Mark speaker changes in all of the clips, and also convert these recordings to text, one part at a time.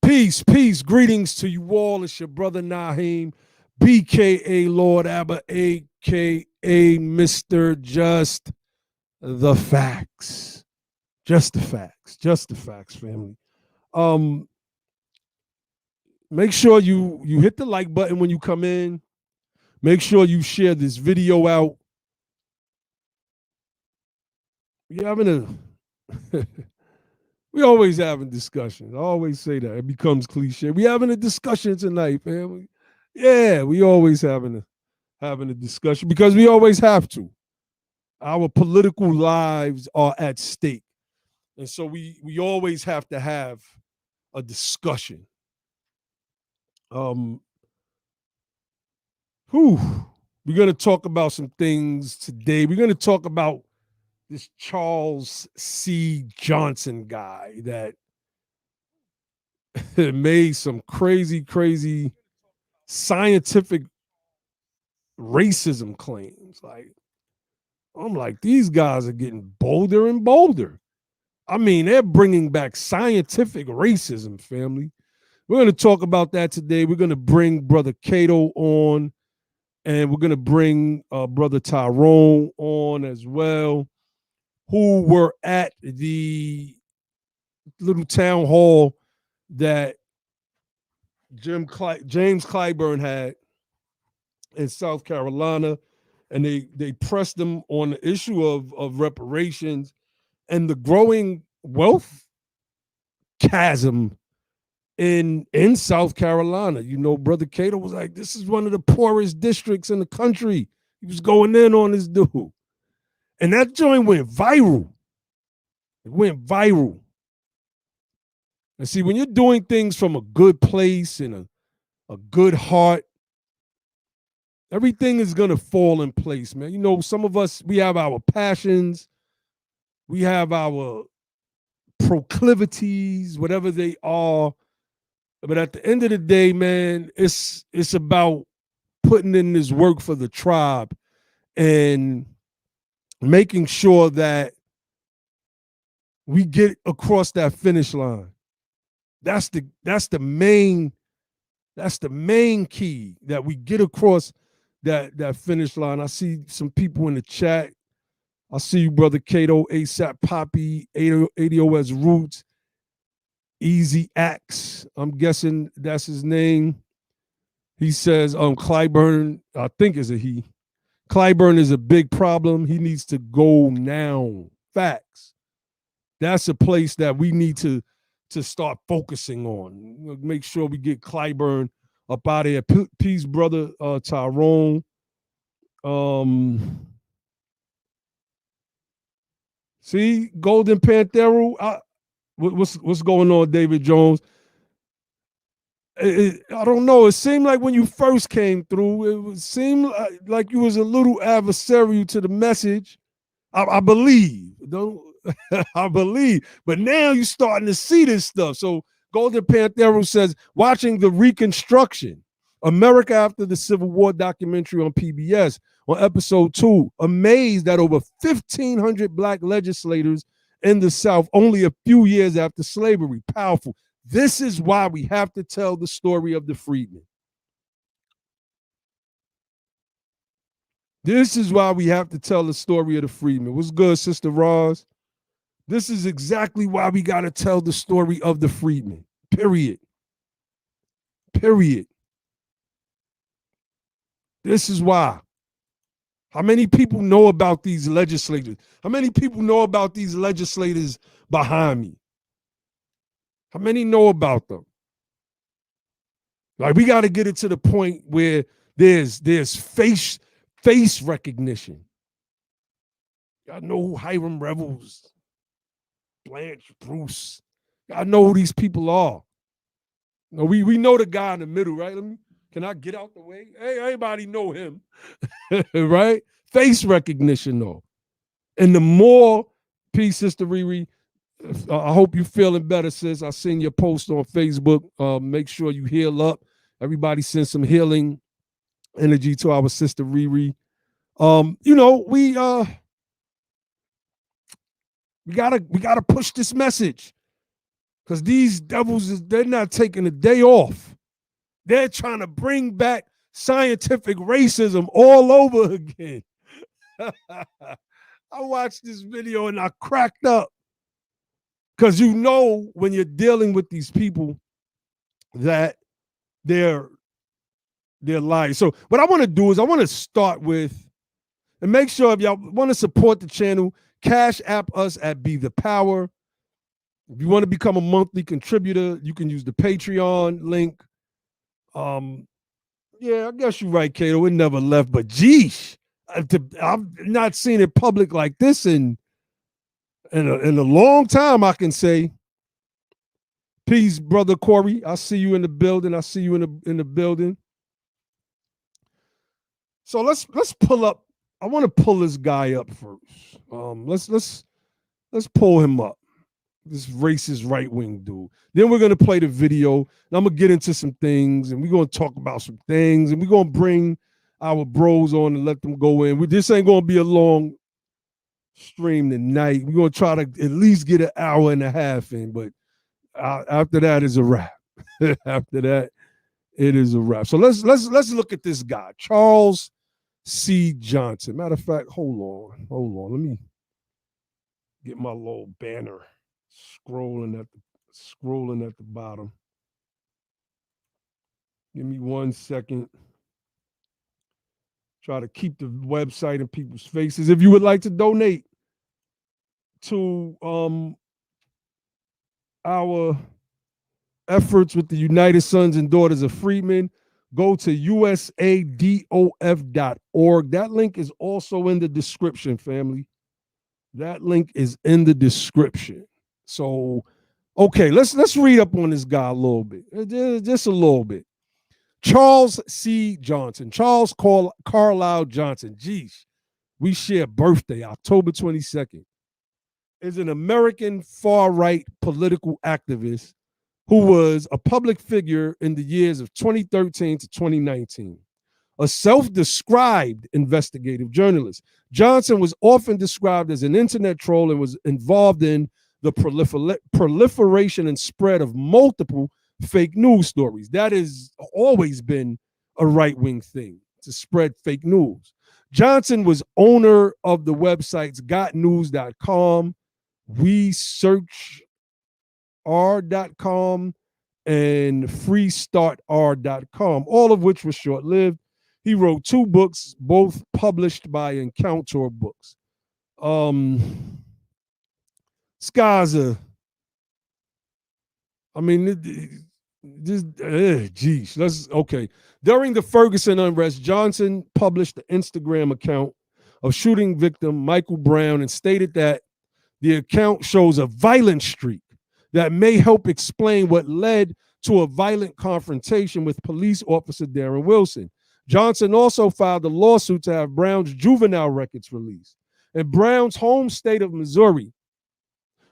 Speaker 1: Peace, greetings to you all. It's your brother Naheem, BKA Lord Abba, aka Mr. Just the Facts. Just the facts, family. Um, Make sure you hit the like button when you come in. Make sure you share this video out. We having a we always having discussions. I always say that. It becomes cliche. We having a discussion tonight, family. Yeah, we always having a discussion because we always have to. Our political lives are at stake. And so we always have to have a discussion. Um whew, we're gonna talk about some things today. We're gonna talk about this Charles C. Johnson guy that made some crazy scientific racism claims. Like, I'm like, these guys are getting bolder and bolder. I mean, they're bringing back scientific racism, family. We're going to talk about that today. We're going to bring Brother Cato on, and we're going to bring Brother Tyrone on as well, who were at the little town hall that James Clyburn had in South Carolina, and they pressed them on the issue of reparations and the growing wealth chasm in South Carolina. You know, Brother Cato was like, this is one of the poorest districts in the country. He was going in on this dude. And that joint went viral. It went viral. And see, when you're doing things from a good place and a good heart, everything is going to fall in place, man. You know, some of us, we have our passions, we have our proclivities, whatever they are. But at the end of the day, man, it's about putting in this work for the tribe and making sure that we get across that finish line. That's the main key, that we get across that finish line. I see some people in the chat. I see you, Brother Cato, ASAP Poppy, ADOS Roots, Easy Axe. I'm guessing that's his name. He says, Clyburn, I think is a he. Clyburn is a big problem. He needs to go now. Facts. That's a place that we need to start focusing on. Make sure we get Clyburn up out of here. Peace, Brother Tyrone. See, Golden Panthero. What's going on, David Jones? I don't know. It seemed like when you first came through, it seemed like you was a little adversarial to the message. I believe. Don't I believe. But now you're starting to see this stuff. So Golden Panthero says, watching the Reconstruction, America After the Civil War documentary on PBS on episode 2, amazed that over 1,500 black legislators in the South only a few years after slavery. Powerful. This is why we have to tell the story of the freedmen. This is why we have to tell the story of the freedmen. What's good, Sister Roz? This is exactly why we got to tell the story of the freedmen. Period. Period. This is why. How many people know about these legislators? How many people know about these legislators behind me? How many know about them? Like, we got to get it to the point where there's face recognition. Y'all know who Hiram Revels, Blanche Bruce. Y'all know who these people are. You know, we know the guy in the middle, right? Can I get out the way? Hey, everybody know him, right? Face recognition, though. And the more, peace, Sister Riri, I hope you're feeling better, sis. I seen your post on Facebook. Make sure you heal up. Everybody send some healing energy to our sister Riri. You know, we gotta push this message. Because these devils, they're not taking a day off. They're trying to bring back scientific racism all over again. I watched this video and I cracked up. Because you know when you're dealing with these people that they're lying. So what I want to do is I want to start with, and make sure if y'all want to support the channel, cash app us at Be The Power. If you want to become a monthly contributor, you can use the Patreon link. Yeah, I guess you're right, Kato. It never left, but geesh, I've not seen it public like this in a long time. I can say, peace, brother Corey. I see you in the building. I see you in the building. So let's pull up. I want to pull this guy up first. Let's pull him up. This racist right-wing dude. Then we're gonna play the video, and I'm gonna get into some things, and we're gonna talk about some things, and we're gonna bring our bros on and let them go in. This ain't gonna be a long stream tonight. We're gonna try to at least get an hour and a half in, but after that is a wrap. After that, it is a wrap. So let's look at this guy, Charles C. Johnson. Matter of fact, hold on. Let me get my little banner scrolling at the bottom. Give me 1 second. Try to keep the website in people's faces. If you would like to donate to our efforts with the United Sons and Daughters of Freedmen, go to usadof.org. That link is also in the description, family. That link is in the description. So, okay, let's read up on this guy a little bit, just a little bit. Charles C. Johnson, Charles Carlisle Johnson. Geez, we share birthday, October 22nd. Is an American far-right political activist who was a public figure in the years of 2013 to 2019. A self-described investigative journalist, Johnson was often described as an internet troll and was involved in the proliferation and spread of multiple fake news stories. That has always been a right-wing thing, to spread fake news. Johnson was owner of the websites gotnews.com, WeSearchR.com, and FreeStartR.com, all of which were short-lived. He wrote 2 books, both published by Encounter Books. Skaza, I mean, geez, okay. During the Ferguson unrest, Johnson published an Instagram account of shooting victim Michael Brown and stated that the account shows a violent streak that may help explain what led to a violent confrontation with police officer Darren Wilson. Johnson also filed a lawsuit to have Brown's juvenile records released. In Brown's home state of Missouri,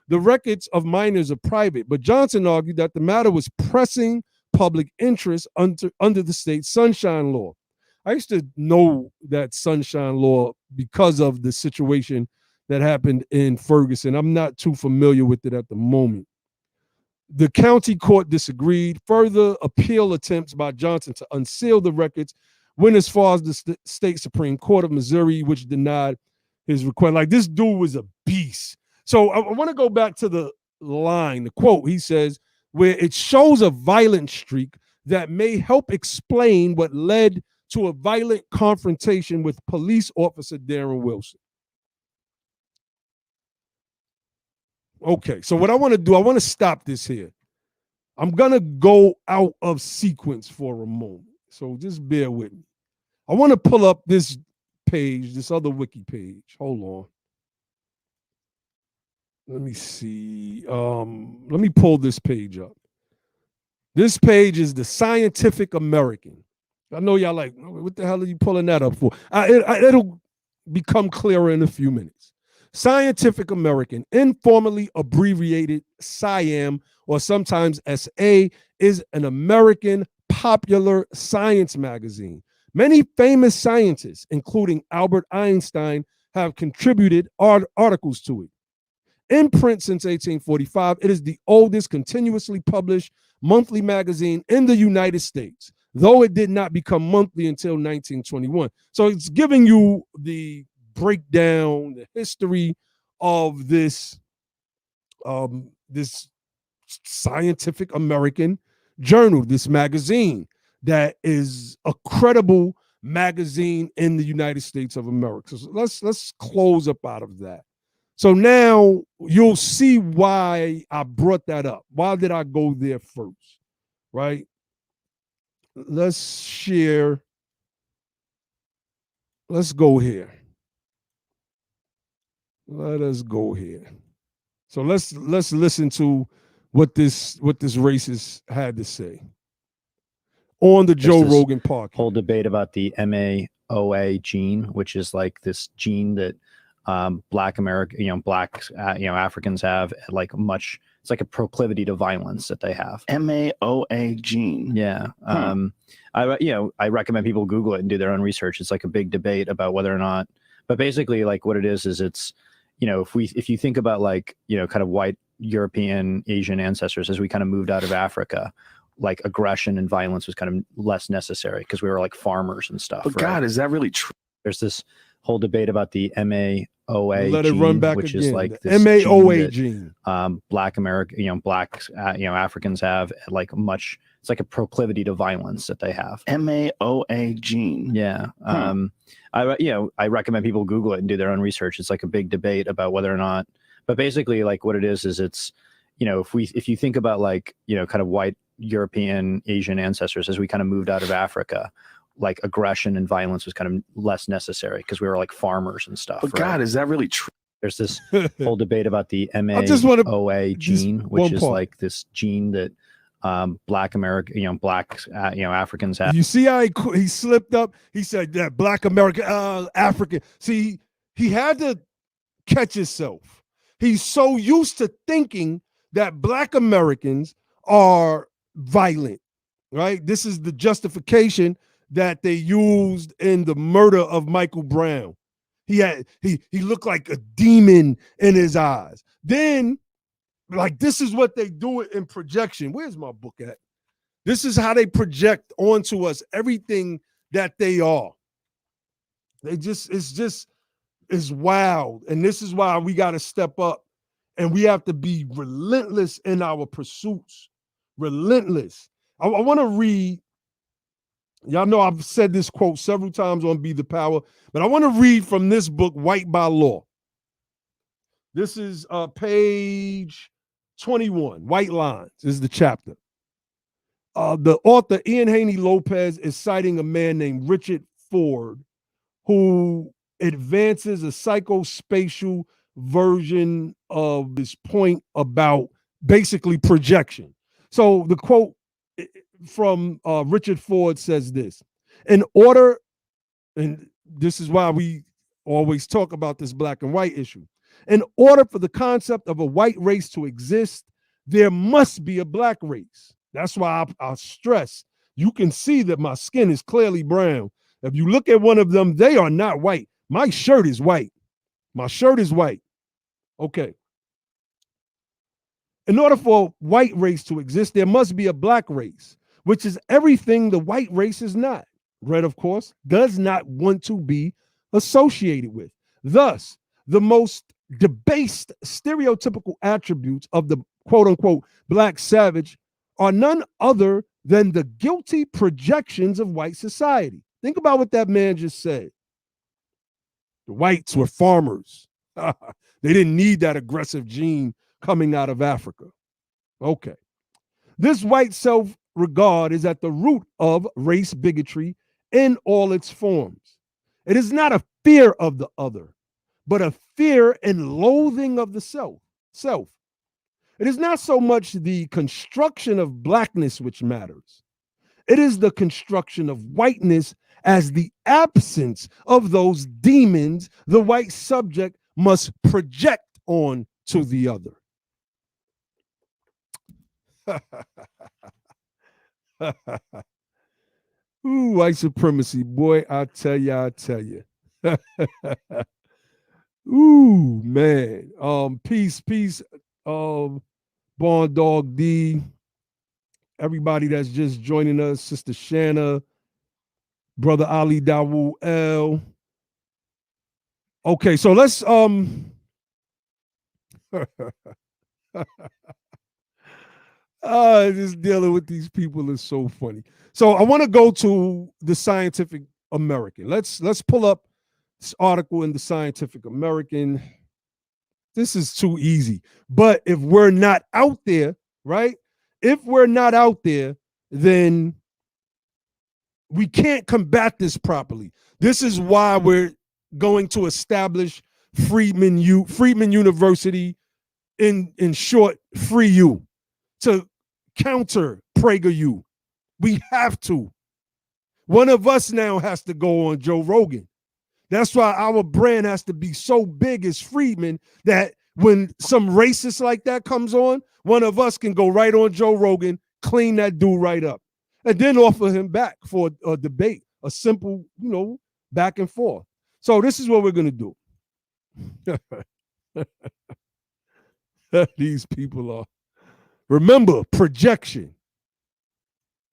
Speaker 1: the records of minors are private, but Johnson argued that the matter was pressing public interest under the state's Sunshine Law. I used to know that Sunshine Law because of the situation that happened in Ferguson. I'm not too familiar with it at the moment. The county court disagreed. Further appeal attempts by Johnson to unseal the records went as far as the state Supreme Court of Missouri, which denied his request. Like, this dude was a beast. So I want to go back to the line, the quote. He says, where it shows a violent streak that may help explain what led to a violent confrontation with police officer Darren Wilson. Okay, so what I want to do, I want to stop this here. I'm going to go out of sequence for a moment. So just bear with me. I want to pull up this page, this other wiki page. Hold on. Let me see. Let me pull this page up. This page is the Scientific American. I know y'all like, what the hell are you pulling that up for? It'll become clearer in a few minutes. Scientific American, informally abbreviated SciAm, or sometimes SA, is an American popular science magazine. Many famous scientists, including Albert Einstein, have contributed articles to it. In print since 1845, it is the oldest continuously published monthly magazine in the United States, though it did not become monthly until 1921. So it's giving you the breakdown, the history of this Scientific American journal, this magazine that is a credible magazine in the United States of America. So let's close up out of that. So now you'll see why I brought that up. Why did I go there first? Right? Let's share. Let's go here. Let us go here. So let's listen to what this racist had to say on the Joe Rogan podcast.
Speaker 2: Whole debate about the MAOA gene, which is like this gene that black Africans have like much. It's like a proclivity to violence that they have.
Speaker 3: MAOA gene.
Speaker 2: Yeah. I recommend people Google it and do their own research. It's like a big debate about whether or not, but basically like what it is it's, if you think about like, kind of white European, Asian ancestors, as we kind of moved out of Africa, like aggression and violence was kind of less necessary because we were like farmers and stuff.
Speaker 3: But right? God, is that really true?
Speaker 2: There's this whole debate about the MAOA
Speaker 1: Let
Speaker 2: gene,
Speaker 1: it run back
Speaker 2: which
Speaker 1: again.
Speaker 2: is like
Speaker 1: the
Speaker 2: this
Speaker 1: MAOA gene.
Speaker 2: Black Africans have like much. It's like a proclivity to violence that they have.
Speaker 3: MAOA gene.
Speaker 2: Yeah. I recommend people Google it and do their own research. It's like a big debate about whether or not, but basically like what it is it's, if you think about like, kind of white European, Asian ancestors, as we kind of moved out of Africa, like aggression and violence was kind of less necessary because we were like farmers and stuff.
Speaker 3: But
Speaker 2: right?
Speaker 3: God, is that really true?
Speaker 2: There's this whole debate about the MAOA gene, which is like this gene that black Africans have.
Speaker 1: You see how he slipped up? He said that black American, African. See, he had to catch himself. He's so used to thinking that black Americans are violent, right? This is the justification that they used in the murder of Michael Brown. He looked like a demon in his eyes. Then, like, this is what they do it in projection. Where's my book at? This is how they project onto us everything that they are. It's wild. And this is why we got to step up and we have to be relentless in our pursuits. Relentless. I want to read. Y'all know I've said this quote several times on Be the Power, but I want to read from this book, White by Law. This is page 21, White Lines is the chapter. The author, Ian Haney Lopez, is citing a man named Richard Ford, who advances a psychospatial version of this point about basically projection. So the quote from Richard Ford says this: in order, and this is why we always talk about this black and white issue, in order for the concept of a white race to exist, there must be a black race. That's why I stress, you can see that my skin is clearly brown. If you look at one of them, they are not white. My shirt is white. My shirt is white. Okay. In order for a white race to exist, there must be a black race, which is everything the white race is not. Red, of course, does not want to be associated with. Thus, the most debased stereotypical attributes of the quote-unquote black savage are none other than the guilty projections of white society. Think about what that man just said. The whites were farmers. They didn't need that aggressive gene coming out of Africa. Okay. This white self-regard is at the root of race bigotry in all its forms. It is not a fear of the other, but a fear and loathing of the self. It is not so much the construction of blackness which matters. It is the construction of whiteness as the absence of those demons the white subject must project on to the other. Ooh, white supremacy, boy, I tell you. Ooh, man. Peace. Bond Dog D. Everybody that's just joining us, Sister Shanna, Brother Ali Dawu L. Okay, so let's just dealing with these people is so funny. So I want to go to the Scientific American. Let's pull up this article in the Scientific American. This is too easy. But if we're not out there, right? If we're not out there, then we can't combat this properly. This is why we're going to establish Freedmen University, in short, Free U, to counter PragerU. We have to. One of us now has to go on Joe Rogan. That's why our brand has to be so big as Freedmen that when some racist like that comes on, one of us can go right on Joe Rogan, clean that dude right up, and then offer him back for a debate, a simple, back and forth. So this is what we're going to do. These people are. Remember, projection.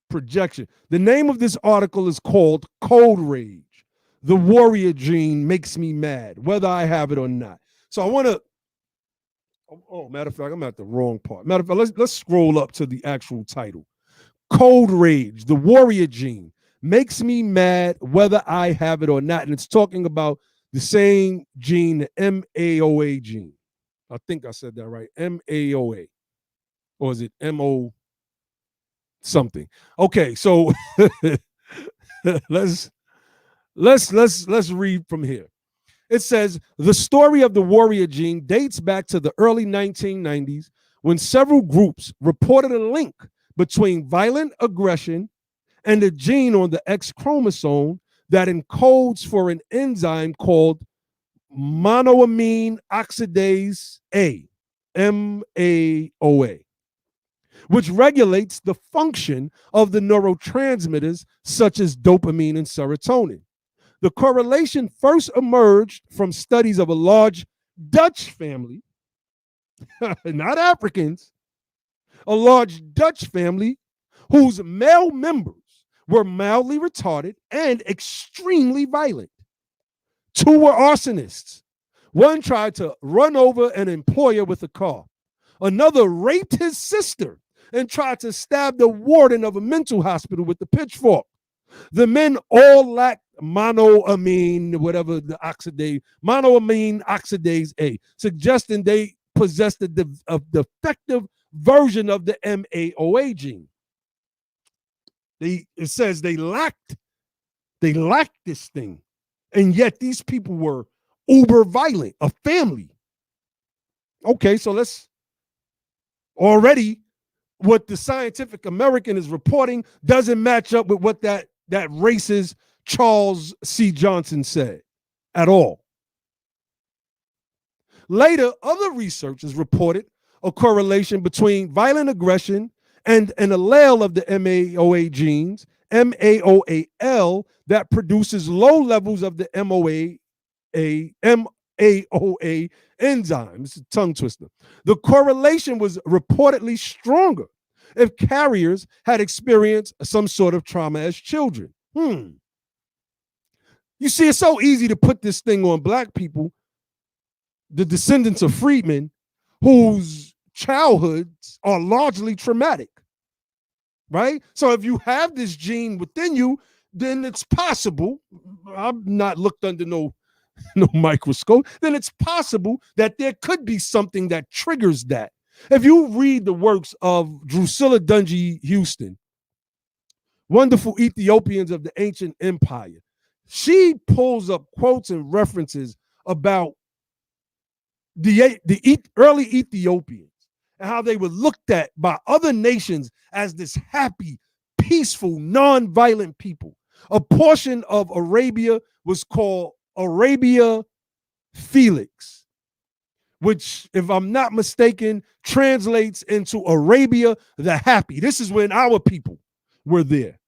Speaker 1: The name of this article is called Code Rage. The warrior gene makes me mad, whether I have it or not. So I want to, matter of fact, I'm at the wrong part. Matter of fact, let's scroll up to the actual title. Code Rage, the warrior gene makes me mad, whether I have it or not. And it's talking about the same gene, the MAOA gene. I think I said that right. MAOA. Or is it MO something? Okay, so let's read from here. It says, the story of the warrior gene dates back to the early 1990s when several groups reported a link between violent aggression and a gene on the X chromosome that encodes for an enzyme called monoamine oxidase A, MAOA, which regulates the function of the neurotransmitters such as dopamine and serotonin. The correlation first emerged from studies of a large Dutch family, not Africans, a large Dutch family whose male members were mildly retarded and extremely violent. Two were arsonists. One tried to run over an employer with a car. Another raped his sister and tried to stab the warden of a mental hospital with the pitchfork. The men all lacked monoamine oxidase A, suggesting they possessed a defective version of the MAOA gene. It says they lacked this thing, and yet these people were uber violent, a family. Okay, so let's already what the Scientific American is reporting doesn't match up with what that racist Charles C. Johnson said at all. Later, other researchers reported a correlation between violent aggression and an allele of the MAOA genes, MAOAL, that produces low levels of the MAOA enzyme. It's a tongue twister. The correlation was reportedly stronger if carriers had experienced some sort of trauma as children. You see, it's so easy to put this thing on black people, the descendants of freedmen, whose childhoods are largely traumatic, right? So if you have this gene within you, then it's possible, I've not looked under no microscope, then it's possible that there could be something that triggers that. If you read the works of Drusilla Dungy Houston, Wonderful Ethiopians of the Ancient Empire, she pulls up quotes and references about the early Ethiopians and how they were looked at by other nations as this happy, peaceful, non-violent people. A portion of Arabia was called Arabia Felix, which, if I'm not mistaken, translates into Arabia the Happy. This is when our people were there.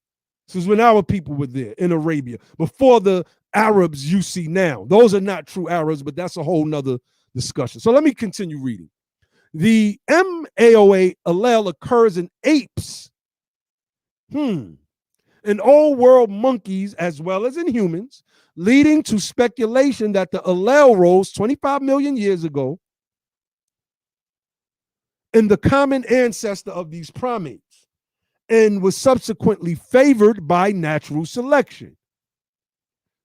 Speaker 1: This is when our people were there in Arabia, before the Arabs you see now. Those are not true Arabs, but that's a whole nother discussion. So let me continue reading. The MAOA allele occurs in apes, in old world monkeys, as well as in humans, leading to speculation that the allele rose 25 million years ago in the common ancestor of these primates and was subsequently favored by natural selection.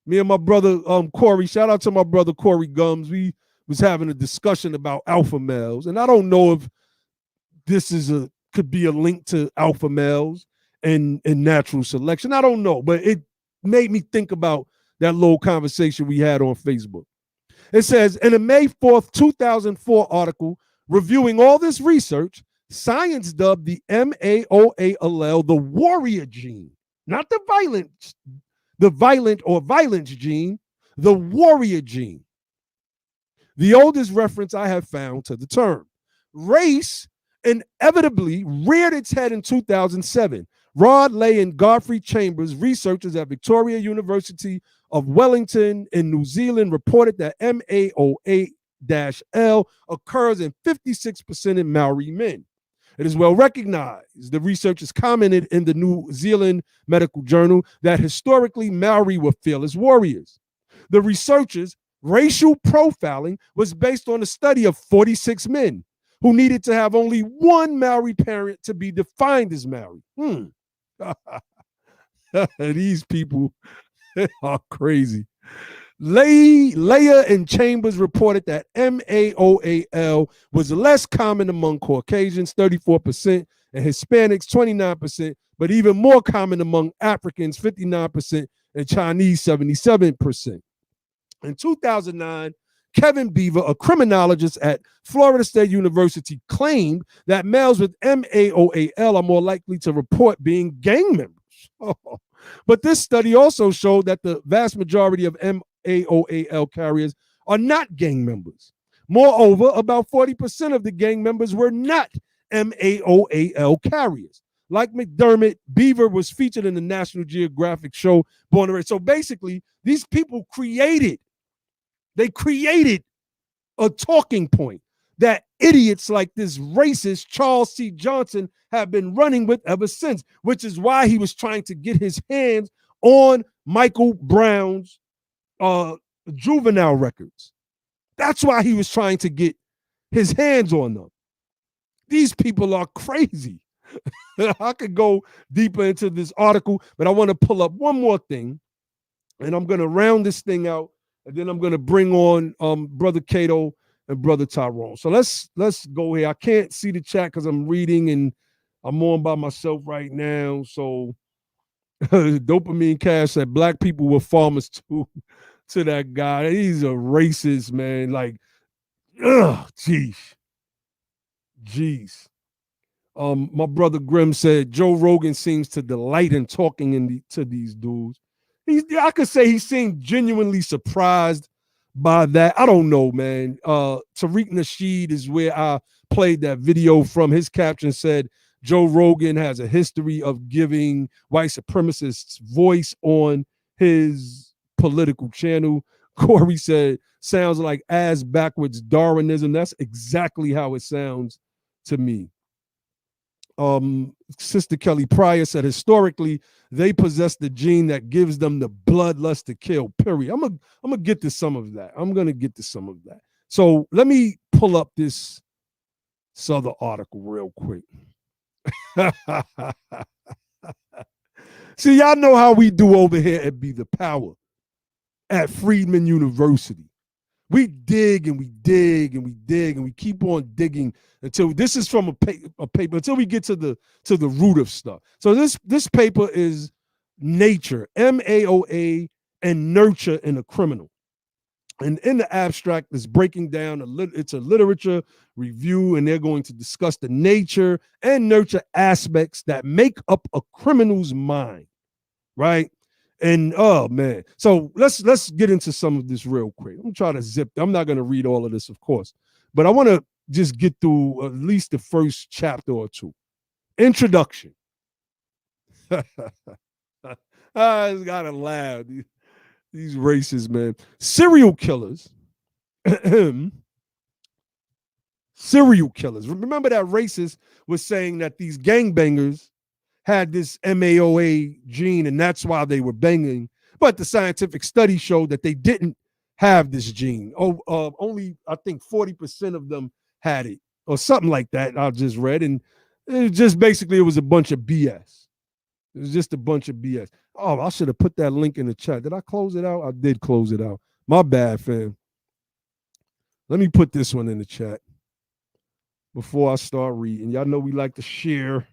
Speaker 1: Me and my brother Corey, shout out to my brother Corey Gums, we was having a discussion about alpha males, and I don't know if this could be a link to alpha males and natural selection. I don't know, but it made me think about that little conversation we had on Facebook. It says, in a May 4th, 2004 article reviewing all this research, science dubbed the MAOA allele the warrior gene, not the violent or violence gene, the warrior gene. The oldest reference I have found to the term. Race inevitably reared its head in 2007. Rod Lay and Godfrey Chambers, researchers at Victoria University of Wellington in New Zealand, reported that MAOA-L occurs in 56% in Maori men. It is well recognized. The researchers commented in the New Zealand Medical Journal that historically Maori were fearless warriors. The researchers' racial profiling was based on a study of 46 men who needed to have only one Maori parent to be defined as Maori. These people are crazy. Leia and Chambers reported that MAOAL was less common among Caucasians, 34%, and Hispanics, 29%, but even more common among Africans, 59%, and Chinese, 77%. In 2009, Kevin Beaver, a criminologist at Florida State University, claimed that males with MAOAL are more likely to report being gang members. But this study also showed that the vast majority of MAOAL carriers are not gang members. Moreover, about 40% of the gang members were not MAOAL carriers. Like McDermott, Beaver was featured in the National Geographic show Born and Raised. So basically, these people created a talking point that idiots like this racist Charles C. Johnson have been running with ever since, which is why he was trying to get his hands on Michael Brown's juvenile records. That's why he was trying to get his hands on them. These people are crazy. I could go deeper into this article, but I want to pull up one more thing, and I'm going to round this thing out, and then I'm going to bring on Brother Cato and Brother Tyrone. So let's go here. I can't see the chat because I'm reading and I'm on by myself right now. So Dopamine Cash said black people were farmers too. To that guy, he's a racist, man. Like, jeez. My brother Grimm said Joe Rogan seems to delight in talking to these dudes. I could say he seemed genuinely surprised by that. I don't know, man. Tariq Nasheed is where I played that video from. His caption said Joe Rogan has a history of giving white supremacists voice on his political channel. Corey said, sounds like ass backwards Darwinism. That's exactly how it sounds to me. Sister Kelly Pryor said, historically, they possess the gene that gives them the bloodlust to kill, period. I'm gonna get to some of that. So let me pull up this other article real quick. See, y'all know how we do over here at Be the Power at Freedmen University. We dig and we dig and we dig and we keep on digging until this is from a paper until we get to the root of stuff. So this paper is Nature, MAOA, and Nurture in a Criminal. And in the abstract, it's breaking down it's a literature review, and they're going to discuss the nature and nurture aspects that make up a criminal's mind, right? And oh man, so let's get into some of this real quick. I'm trying to zip. I'm not going to read all of this, of course, but I want to just get through at least the first chapter or two. Introduction. I just gotta laugh. These racists, man. Serial killers. Serial killers. Remember that racist was saying that these gangbangers had this MAOA gene and that's why they were banging. But the scientific study showed that they didn't have this gene. Only, I think, 40% of them had it or something like that. I just read. And it just basically, it was a bunch of BS. It was just a bunch of BS. Oh, I should have put that link in the chat. Did I close it out? I did close it out. My bad, fam. Let me put this one in the chat before I start reading. Y'all know we like to share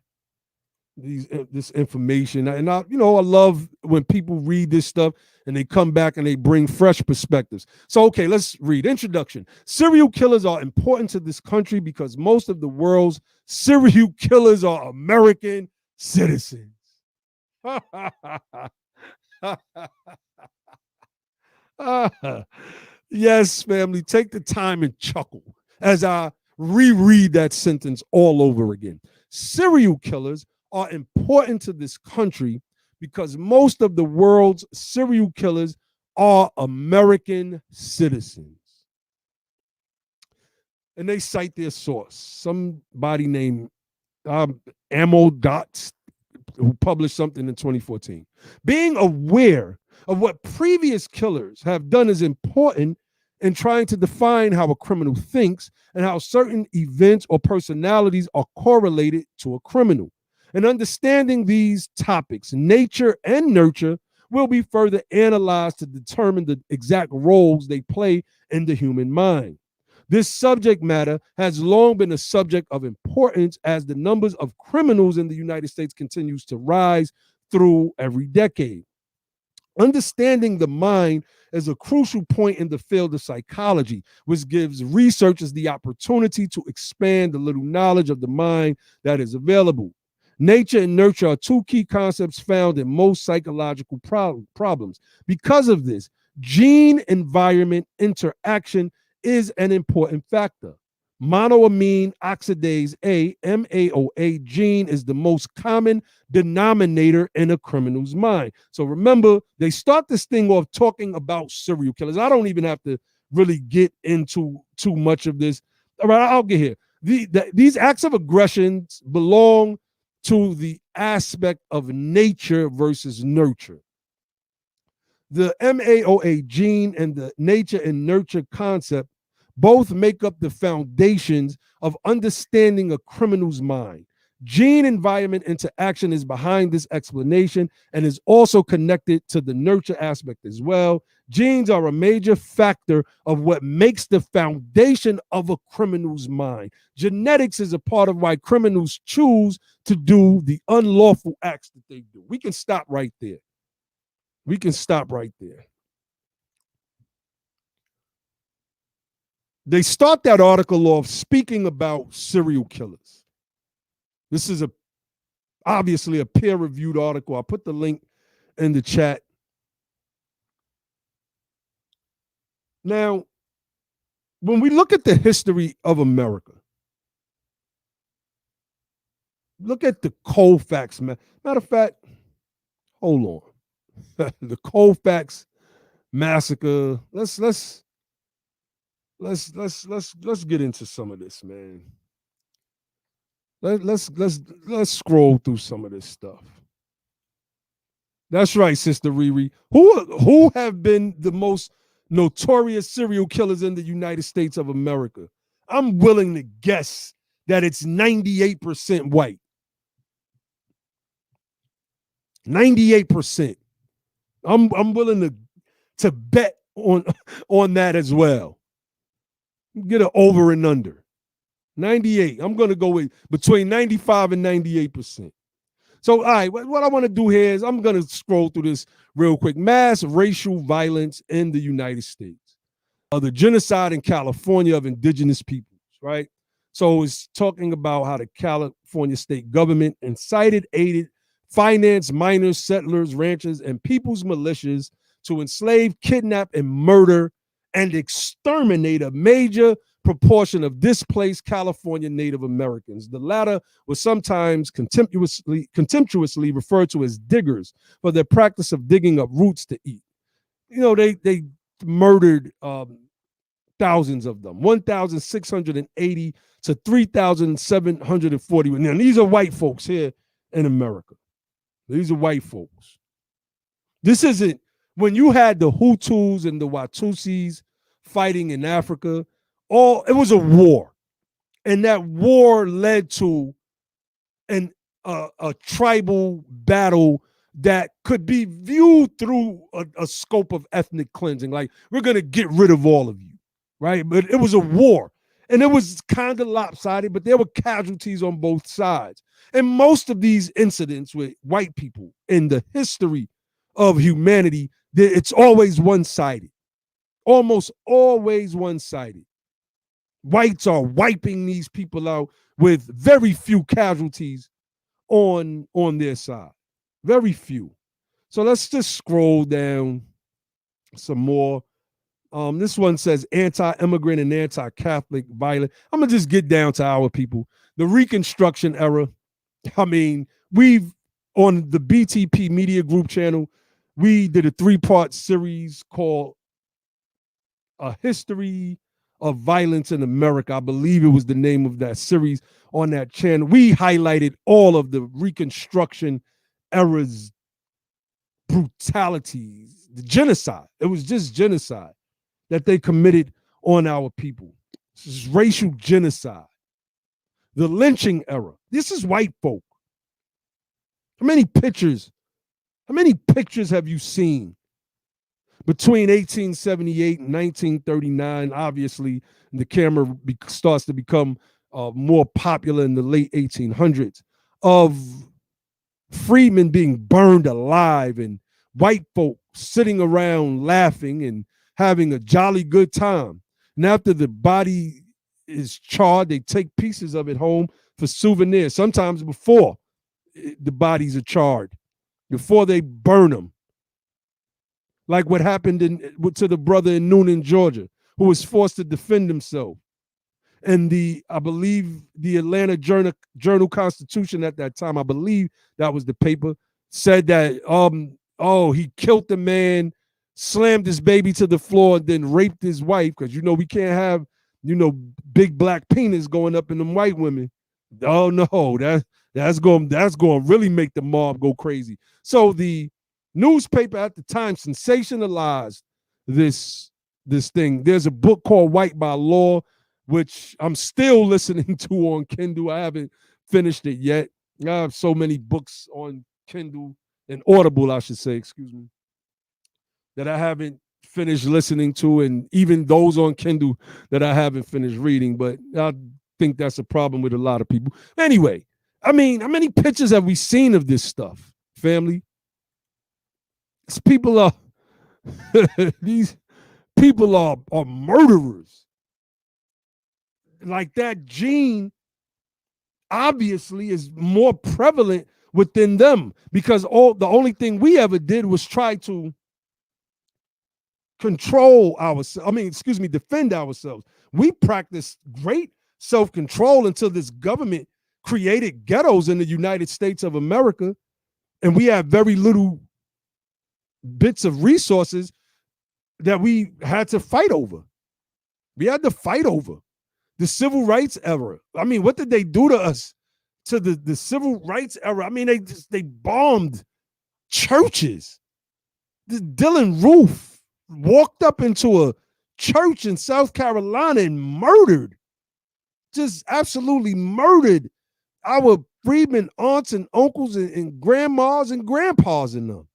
Speaker 1: this information. And I love when people read this stuff and they come back and they bring fresh perspectives. So, okay, let's read. Introduction. Serial killers are important to this country because most of the world's serial killers are American citizens. Yes, family, take the time and chuckle as I reread that sentence all over again. Serial killers are important to this country because most of the world's serial killers are American citizens. And they cite their source, somebody named Ammo Dots, who published something in 2014. Being aware of what previous killers have done is important in trying to define how a criminal thinks and how certain events or personalities are correlated to a criminal. And understanding these topics, nature and nurture, will be further analyzed to determine the exact roles they play in the human mind. This subject matter has long been a subject of importance as the numbers of criminals in the United States continues to rise through every decade. Understanding the mind is a crucial point in the field of psychology, which gives researchers the opportunity to expand the little knowledge of the mind that is available. Nature and nurture are two key concepts found in most psychological problems. Because of this, gene-environment interaction is an important factor. Monoamine oxidase A, MAOA gene, is the most common denominator in a criminal's mind. So remember, they start this thing off talking about serial killers. I don't even have to really get into too much of this. All right, I'll get here. These acts of aggression belong to the aspect of nature versus nurture. The MAOA gene and the nature and nurture concept both make up the foundations of understanding a criminal's mind. Gene environment interaction is behind this explanation and is also connected to the nurture aspect as well. Genes are a major factor of what makes the foundation of a criminal's mind. Genetics is a part of why criminals choose to do the unlawful acts that they do. We can stop right there. We can stop right there. They start that article off speaking about serial killers. This is obviously a peer-reviewed article. I'll put the link in the chat. Now, when we look at the history of America, look at the Colfax. Matter of fact, hold on. The Colfax massacre. Let's get into some of this, man. Let's scroll through some of this stuff. That's right, Sister Riri. Who have been the most notorious serial killers in the United States of America? I'm willing to guess that it's 98% white. 98%. I'm willing to bet on that as well. Get an over and under. 98. I'm going to go with between 95 and 98%. So, all right, what I want to do here is I'm going to scroll through this real quick. Mass racial violence in the United States. The genocide in California of indigenous peoples, right? So it's talking about how the California state government incited, aided, financed miners, settlers, ranchers, and people's militias to enslave, kidnap, and murder and exterminate a major proportion of displaced California Native Americans. The latter was sometimes contemptuously referred to as diggers for their practice of digging up roots to eat. they murdered thousands of them, 1,680 to 3,740. Now, these are white folks here in America. These are white folks. This isn't when you had the Hutus and the Watusis fighting in Africa. It was a war, and that war led to a tribal battle that could be viewed through a scope of ethnic cleansing. Like, we're going to get rid of all of you, right? But it was a war, and it was kind of lopsided, but there were casualties on both sides. And most of these incidents with white people in the history of humanity, it's always one-sided, almost always one-sided. Whites are wiping these people out with very few casualties on their side. Very few. So let's just scroll down some more. This one says anti-immigrant and anti-Catholic violence. I'm going to just get down to our people. The Reconstruction era. I mean, we've, on the BTP Media Group channel, we did a 3-part series called A History of Violence in America. I believe it was the name of that series on that channel. We highlighted all of the Reconstruction era's brutalities, the genocide. It was just genocide that they committed on our people. This is racial genocide. The lynching era. This is white folk. How many pictures have you seen between 1878 and 1939? Obviously, the camera starts to become more popular in the late 1800s, of freedmen being burned alive and white folk sitting around laughing and having a jolly good time. And after the body is charred, they take pieces of it home for souvenirs, sometimes before the bodies are charred, before they burn them. Like what happened to the brother in Noonan, Georgia, who was forced to defend himself. And I believe the Atlanta Journal-Constitution at that time, I believe that was the paper, said that, he killed the man, slammed his baby to the floor, and then raped his wife, because, we can't have, big black penis going up in them white women. Oh, no, that's going to really make the mob go crazy. So the newspaper at the time sensationalized this thing. There's a book called White by Law, which I'm still listening to on Kindle. I haven't finished it yet. I have so many books on Kindle and Audible, I should say, excuse me, that I haven't finished listening to, and even those on Kindle that I haven't finished reading. But I think that's a problem with a lot of people. Anyway, I mean, how many pictures have we seen of this stuff, family? These people are these people are murderers. Like, that gene obviously is more prevalent within them, because the only thing we ever did was try to defend ourselves. We practiced great self-control until this government created ghettos in the United States of America, and we have very little bits of resources that we had to fight over. We had to fight over. The civil rights era. I mean, what did they do to us to the civil rights era? I mean, they bombed churches. Dylan Roof walked up into a church in South Carolina and murdered, just absolutely murdered our freedmen aunts and uncles and grandmas and grandpas in them.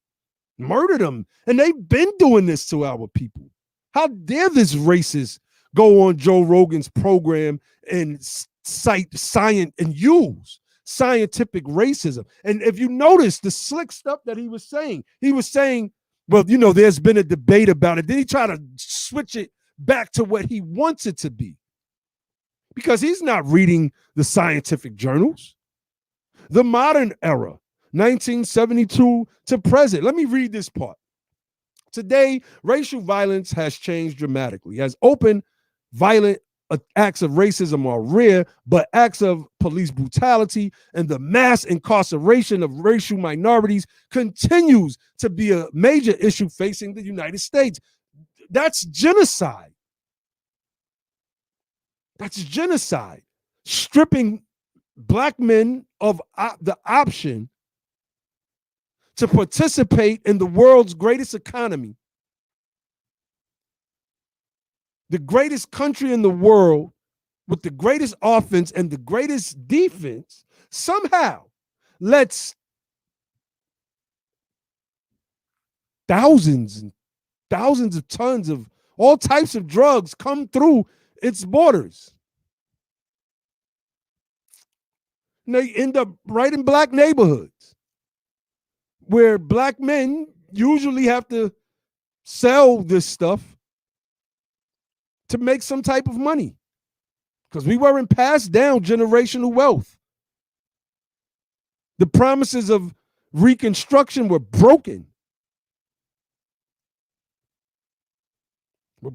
Speaker 1: Murdered them. And they've been doing this to our people. How dare this racist go on Joe Rogan's program and cite science and use scientific racism? And if you notice the slick stuff that he was saying, well, there's been a debate about it. Then he tried to switch it back to what he wants it to be, because he's not reading the scientific journals. The modern era, 1972 to present. Let me read this part. Today, racial violence has changed dramatically. As open, violent acts of racism are rare, but acts of police brutality and the mass incarceration of racial minorities continues to be a major issue facing the United States. That's genocide. That's genocide. Stripping black men of the option to participate in the world's greatest economy, the greatest country in the world with the greatest offense and the greatest defense, somehow lets thousands and thousands of tons of all types of drugs come through its borders. And they end up right in black neighborhoods where black men usually have to sell this stuff to make some type of money because we weren't passed down generational wealth. The promises of Reconstruction were broken. The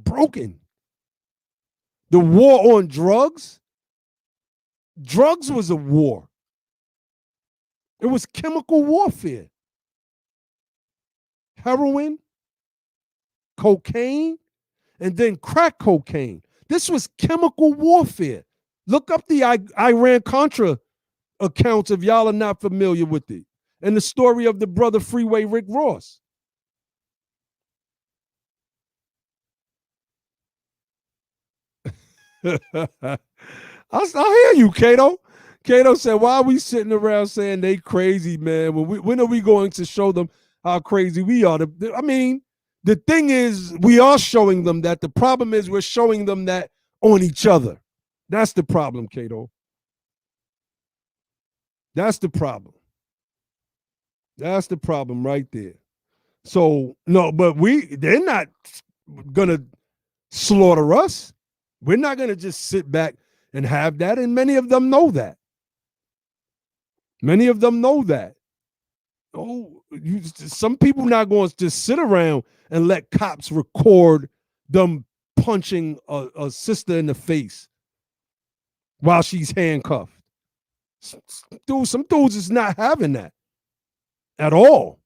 Speaker 1: war on drugs was a war. It was chemical warfare. Heroin, cocaine, and then crack cocaine. This was chemical warfare. Look up the Iran-Contra accounts if y'all are not familiar with it, and the story of the brother Freeway Rick Ross. I hear you, Cato. Cato said, why are we sitting around saying they crazy, man? When are we going to show them how crazy we are? I mean, the thing is, we are showing them that. The problem is we're showing them that on each other. That's the problem, Cato. That's the problem. That's the problem right there. So, no, but they're not going to slaughter us. We're not going to just sit back and have that. And many of them know that. Many of them know that. Oh, some people not going to just sit around and let cops record them punching a sister in the face while she's handcuffed. Some dudes is not having that at all.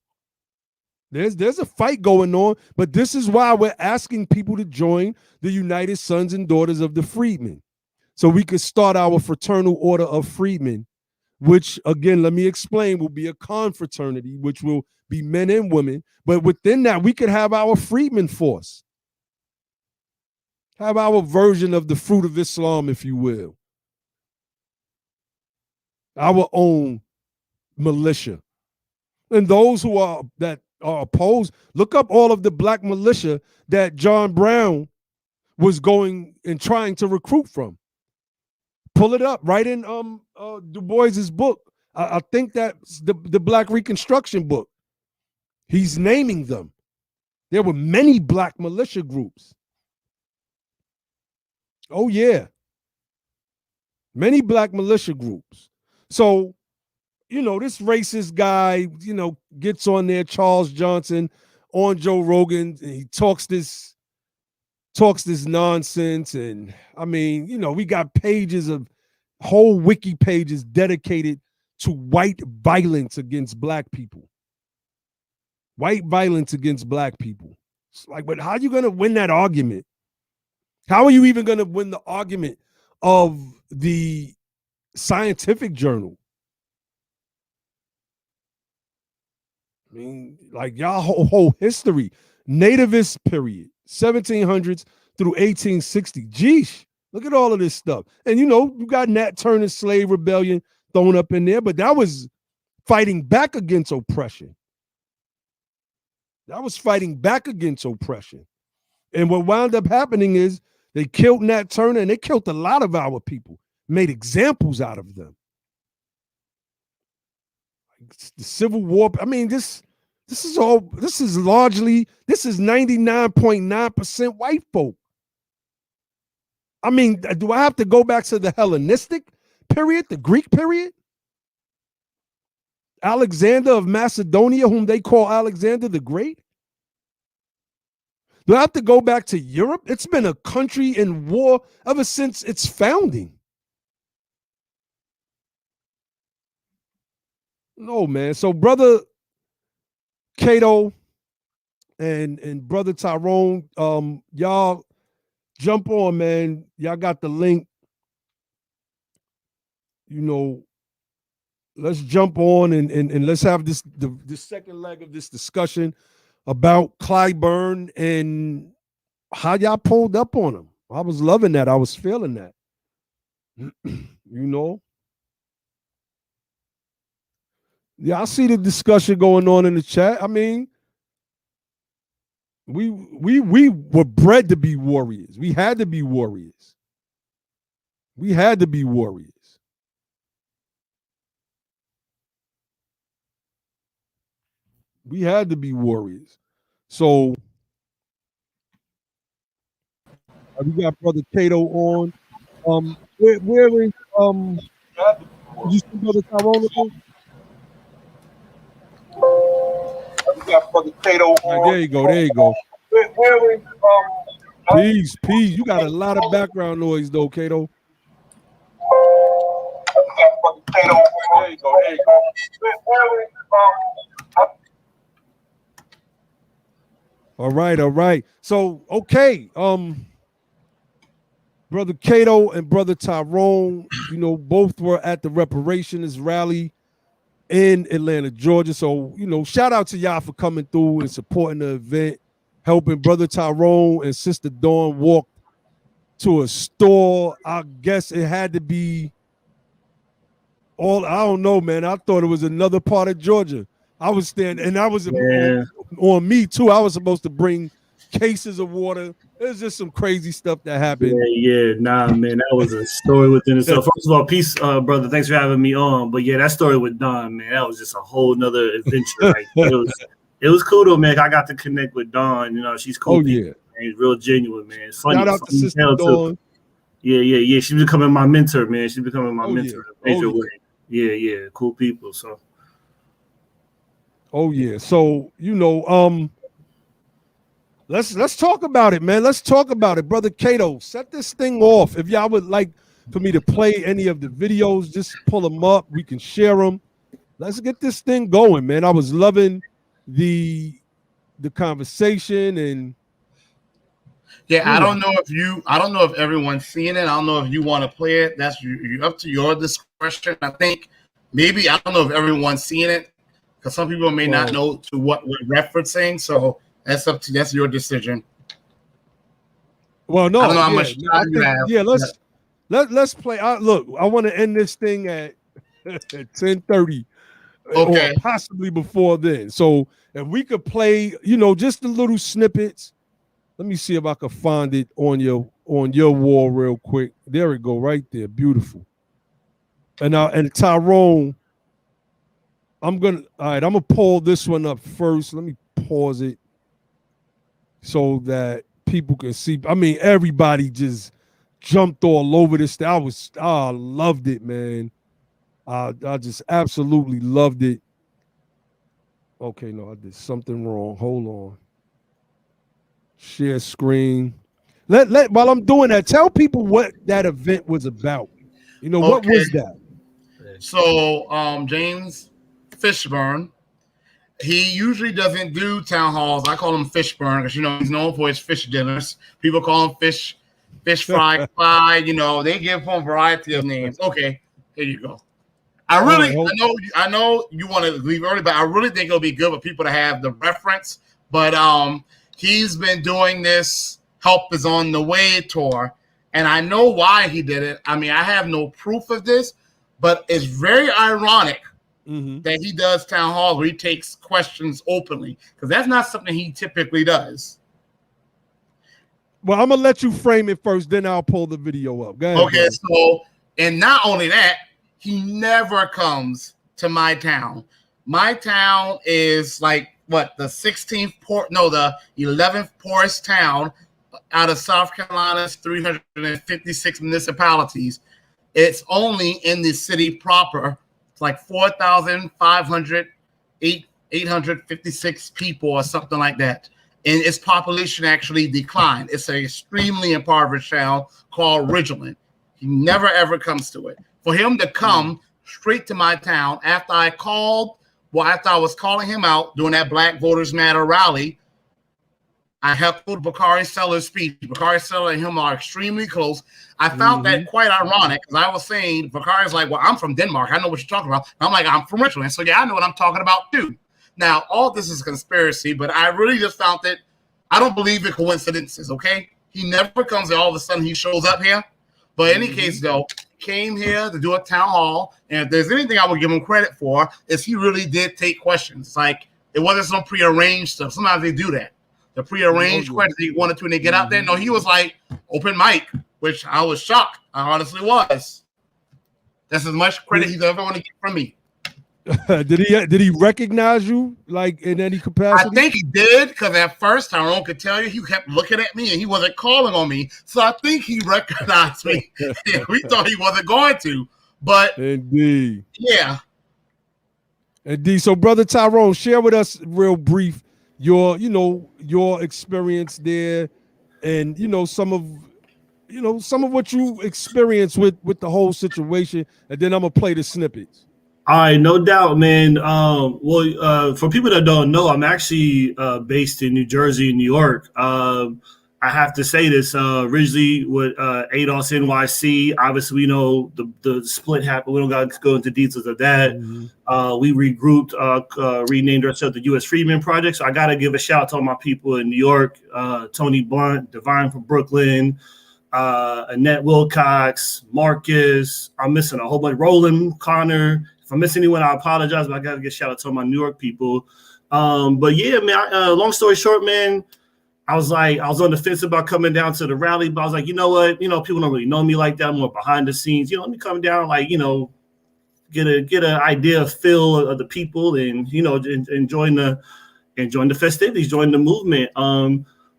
Speaker 1: There's a fight going on, but this is why we're asking people to join the United Sons and Daughters of the Freedmen, so we could start our fraternal order of freedmen, which, again, let me explain, will be a confraternity, which will be men and women. But within that, we could have our freedmen force, have our version of the fruit of Islam, if you will, our own militia. And those who are opposed, look up all of the black militia that John Brown was going and trying to recruit from. Pull it up right in Du Bois's book. I think that's the Black Reconstruction book. He's naming them. There were many black militia groups. Oh, yeah. Many black militia groups. So, this racist guy, gets on there, Charles Johnson, on Joe Rogan, and he talks this nonsense. And I mean, we got pages of whole wiki pages dedicated to white violence against black people. White violence against black people. It's like, but how are you going to win that argument? How are you even going to win the argument of the scientific journal? I mean, like y'all whole history, nativist period, 1700s through 1860. Geesh, look at all of this stuff. And you got Nat Turner's slave rebellion thrown up in there, but that was fighting back against oppression. That was fighting back against oppression. And what wound up happening is they killed Nat Turner, and they killed a lot of our people, made examples out of them. The Civil War. I mean, this is 99.9% white folk. I mean, do I have to go back to the Hellenistic period, the Greek period? Alexander of Macedonia, whom they call Alexander the Great? Do I have to go back to Europe? It's been a country in war ever since its founding. No, man. So brother Cato and brother Tyrone, y'all jump on, man. Y'all got the link. You know, let's jump on and let's have this the second leg of this discussion about Clyburn and how y'all pulled up on him. I was loving that. I was feeling that. You know? Yeah, I see the discussion going on in the chat. I mean, we were bred to be warriors. We had to be warriors. We had to be warriors. We had to be warriors. So we got brother Cato on. Where is did you see brother Tyrone? We got brother Cato on. There you go. There you go. Where is peace, peace. You got a lot of background noise though, Cato. There you go. There you go. Where is all right, all right. So, okay, brother Cato and brother Tyrone, you know, both were at the reparations rally in Atlanta, Georgia. So, you know, shout out to y'all for coming through and supporting the event, helping brother Tyrone and sister Dawn walk to a store. I guess it had to be I don't know, man. I thought it was another part of Georgia. I was standing, and I was on me too. I was supposed to bring cases of water. There's just some crazy stuff that happened.
Speaker 4: Yeah, nah, man, that was a story within itself. First of all, peace, brother. Thanks for having me on. But yeah, that story with Dawn, man, that was just a whole nother adventure. Right? It was cool though, man. I got to connect with Dawn. You know, she's cool.
Speaker 1: Oh yeah,
Speaker 4: man. Real genuine, man. It's funny.
Speaker 1: Shout out to sister Dawn.
Speaker 4: Yeah. She's becoming my mentor, man. She's becoming my mentor in a major way. Yeah, cool people. So.
Speaker 1: Oh yeah. So, you know, let's talk about it, man. Let's talk about it. Brother Cato, set this thing off. If y'all would like for me to play any of the videos, just pull them up. We can share them. Let's get this thing going, man. I was loving the conversation and
Speaker 5: I don't know if everyone's seeing it. I don't know if you want to play it. That's you up to your discretion. I think maybe I don't know if everyone's seeing it. Because some people may not know to what we're referencing, so that's your decision.
Speaker 1: Well, no,
Speaker 5: I don't know how much time you have.
Speaker 1: Yeah, let's play. Look, I want to end this thing at 10:30,
Speaker 5: okay,
Speaker 1: or possibly before then. So if we could play, you know, just the little snippets. Let me see if I can find it on your wall real quick. There we go, right there, beautiful. And Tyrone. I'm gonna pull this one up first. Let me pause it so that people can see. I mean, everybody just jumped all over this thing. I loved it, man. I just absolutely loved it. Okay, no, I did something wrong. Hold on. Share screen. Let while I'm doing that, tell people what that event was about. You know, what was that?
Speaker 5: So James Fishburne, he usually doesn't do town halls. I call him Fishburne because, you know, he's known for his fish dinners. People call him fish fry pie. You know, they give him a variety of names. Okay, here you go. I know you want to leave early, but I really think it'll be good for people to have the reference. But he's been doing this Help Is On The Way tour, and I know why he did it. I mean, I have no proof of this, but it's very ironic that he does town hall where he takes questions openly, because that's not something he typically does.
Speaker 1: Well, I'm gonna let you frame it first, then I'll pull the video up. Go ahead,
Speaker 5: okay, so, and not only that, he never comes to my town. My town is like what, the 11th poorest town out of South Carolina's 356 municipalities. It's only in the city proper. It's like 4,500, 856 people or something like that. and its population actually declined. It's an extremely impoverished town called Ridgeland. He never ever comes to it. For him to come straight to my town after I was calling him out during that Black Voters Matter rally, I heckled Bakari Seller's speech. Bakari Seller and him are extremely close. I found that quite ironic because I was saying, Bakari's like, well, I'm from Denmark. I know what you're talking about. And I'm like, I'm from Richmond. So yeah, I know what I'm talking about too. Now, all this is conspiracy, but I really just found that I don't believe in coincidences, okay? He never comes and all of a sudden he shows up here. But in any case, though, came here to do a town hall. And if there's anything I would give him credit for, is he really did take questions. It's like, it wasn't some prearranged stuff. Sometimes they do that. The prearranged questions he wanted to when they get out there. No, he was like open mic, which I was shocked. I honestly was. That's as much credit he's ever going to get from me.
Speaker 1: Did he recognize you like in any capacity?
Speaker 5: I think he did, because at first Tyrone could tell you he kept looking at me and he wasn't calling on me. So I think he recognized me. We thought he wasn't going to, but
Speaker 1: indeed,
Speaker 5: yeah.
Speaker 1: Indeed. So, Brother Tyrone, share with us real brief your experience there, and some of what you experienced with the whole situation, and then I'm gonna play the snippets.
Speaker 4: All right, no doubt, man. For people that don't know, I'm actually based in New Jersey and New York. I have to say this, originally with ADOS NYC, obviously we know the split happened. We don't got to go into details of that. We regrouped, renamed ourselves the U.S. Freedmen Project. So I got to give a shout out to all my people in New York, Tony Blunt, Divine from Brooklyn, Annette Wilcox, Marcus. I'm missing a whole bunch. Roland, Connor. If I miss anyone, I apologize, but I got to give a shout out to all my New York people. But yeah, man, long story short, man, I was on the fence about coming down to the rally, but I was like, you know what? People don't really know me like that. I'm more behind the scenes. Let me come down, get an idea, feel of the people, and enjoying the festivities, join the movement.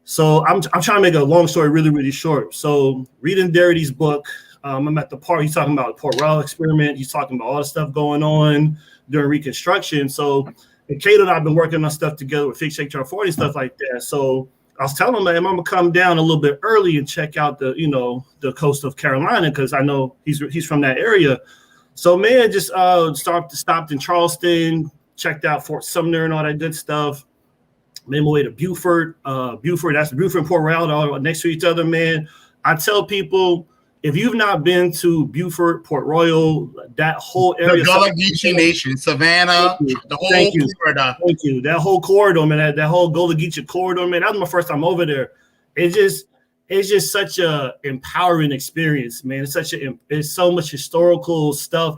Speaker 4: So I'm trying to make a long story really, really short. So reading Darity's book, I'm at the park. He's talking about the Port Royal experiment. He's talking about all the stuff going on during Reconstruction. So and Cato and I have been working on stuff together with Fix Shake Turn 40 and stuff like that. So I was telling him, man, I'm gonna come down a little bit early and check out the coast of Carolina, because I know he's from that area. So man, just stopped in Charleston, checked out Fort Sumner and all that good stuff. Made my way to Beaufort. That's Beaufort and Port Royal, all next to each other, man. I tell people, if you've not been to Beaufort, Port Royal, that whole area,
Speaker 5: the Gullah Geechee Nation, Savannah, the whole corridor.
Speaker 4: Thank you. That whole corridor, man. That whole Gullah Geechee corridor, man. That was my first time over there. It's just such a empowering experience, man. It's so much historical stuff.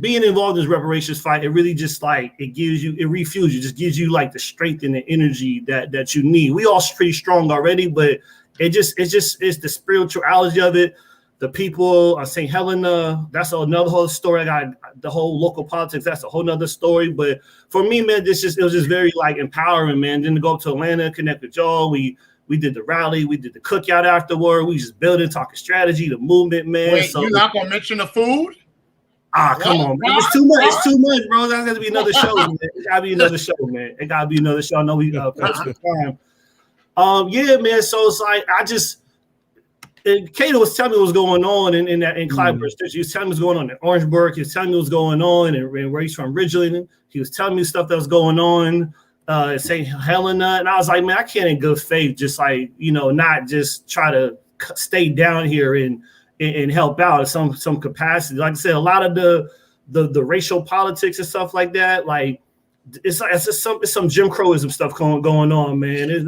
Speaker 4: Being involved in this reparations fight, it really just it refuels you, just gives you the strength and the energy that you need. We all pretty strong already, but it's the spirituality of it. The people, St. Helena, that's another whole story. I got the whole local politics, that's a whole nother story. But for me, man, it was just very empowering, man. Then to go up to Atlanta, connect with y'all. We did the rally, we did the cookout afterward. We just building, talking strategy, the movement, man.
Speaker 5: Wait, you're not gonna mention the food?
Speaker 4: Come on, man. It's too much. It's too much, bro. That's got to be another show, man. It got to be another show, man. It got to be another show. I know we got some time. Yeah, man. So it's Cato was telling me what was going on in Clyburn. He was telling me what's going on in Orangeburg. He was telling me what's going on and where he's from Ridgeland. He was telling me stuff that was going on in St. Helena. And I was like, man, I can't in good faith just not just try to stay down here and help out in some capacity. Like I said, a lot of the racial politics and stuff like that, it's some Jim Crowism stuff going on, man. It's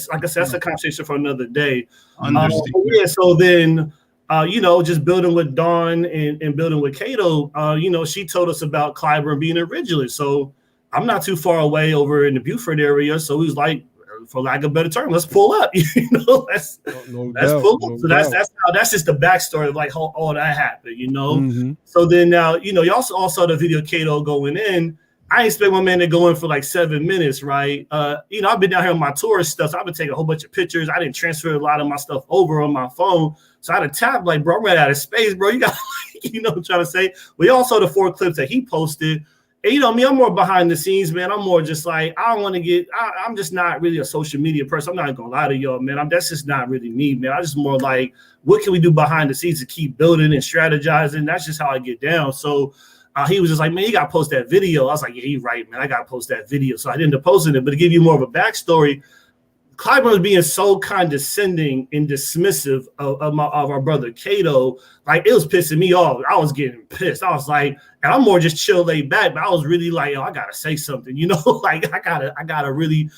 Speaker 4: like I said, that's a conversation for another day. So then just building with Dawn and building with Cato, she told us about Clyburn being originally. So I'm not too far away over in the Beaufort area. So he was like, for lack of a better term, let's pull up. Let's pull up. So that's just the backstory of how all that happened, So then now, you also saw the video Cato going in. I expect my man to go in for 7 minutes, right? I've been down here on my tourist stuff, so I've been taking a whole bunch of pictures. I didn't transfer a lot of my stuff over on my phone. So I had to tap, bro, I'm running out of space, bro. You got, what I'm trying to say? We all saw the 4 clips that he posted. And you know me, I'm more behind the scenes, man. I'm more just like, I don't want to get, I'm just not really a social media person. I'm not gonna lie to y'all, man. That's just not really me, man. I just more like, what can we do behind the scenes to keep building and strategizing? That's just how I get down. So he was just like, man, you gotta post that video. I was like, yeah, you're right, man. I gotta post that video. So I didn't post it, but to give you more of a backstory, Clyburn was being so condescending and dismissive of our brother Cato. Like, it was pissing me off. I was getting pissed. I was like, and I'm more just chill, laid back, but I was really like, yo, I gotta say something, you know, like I gotta really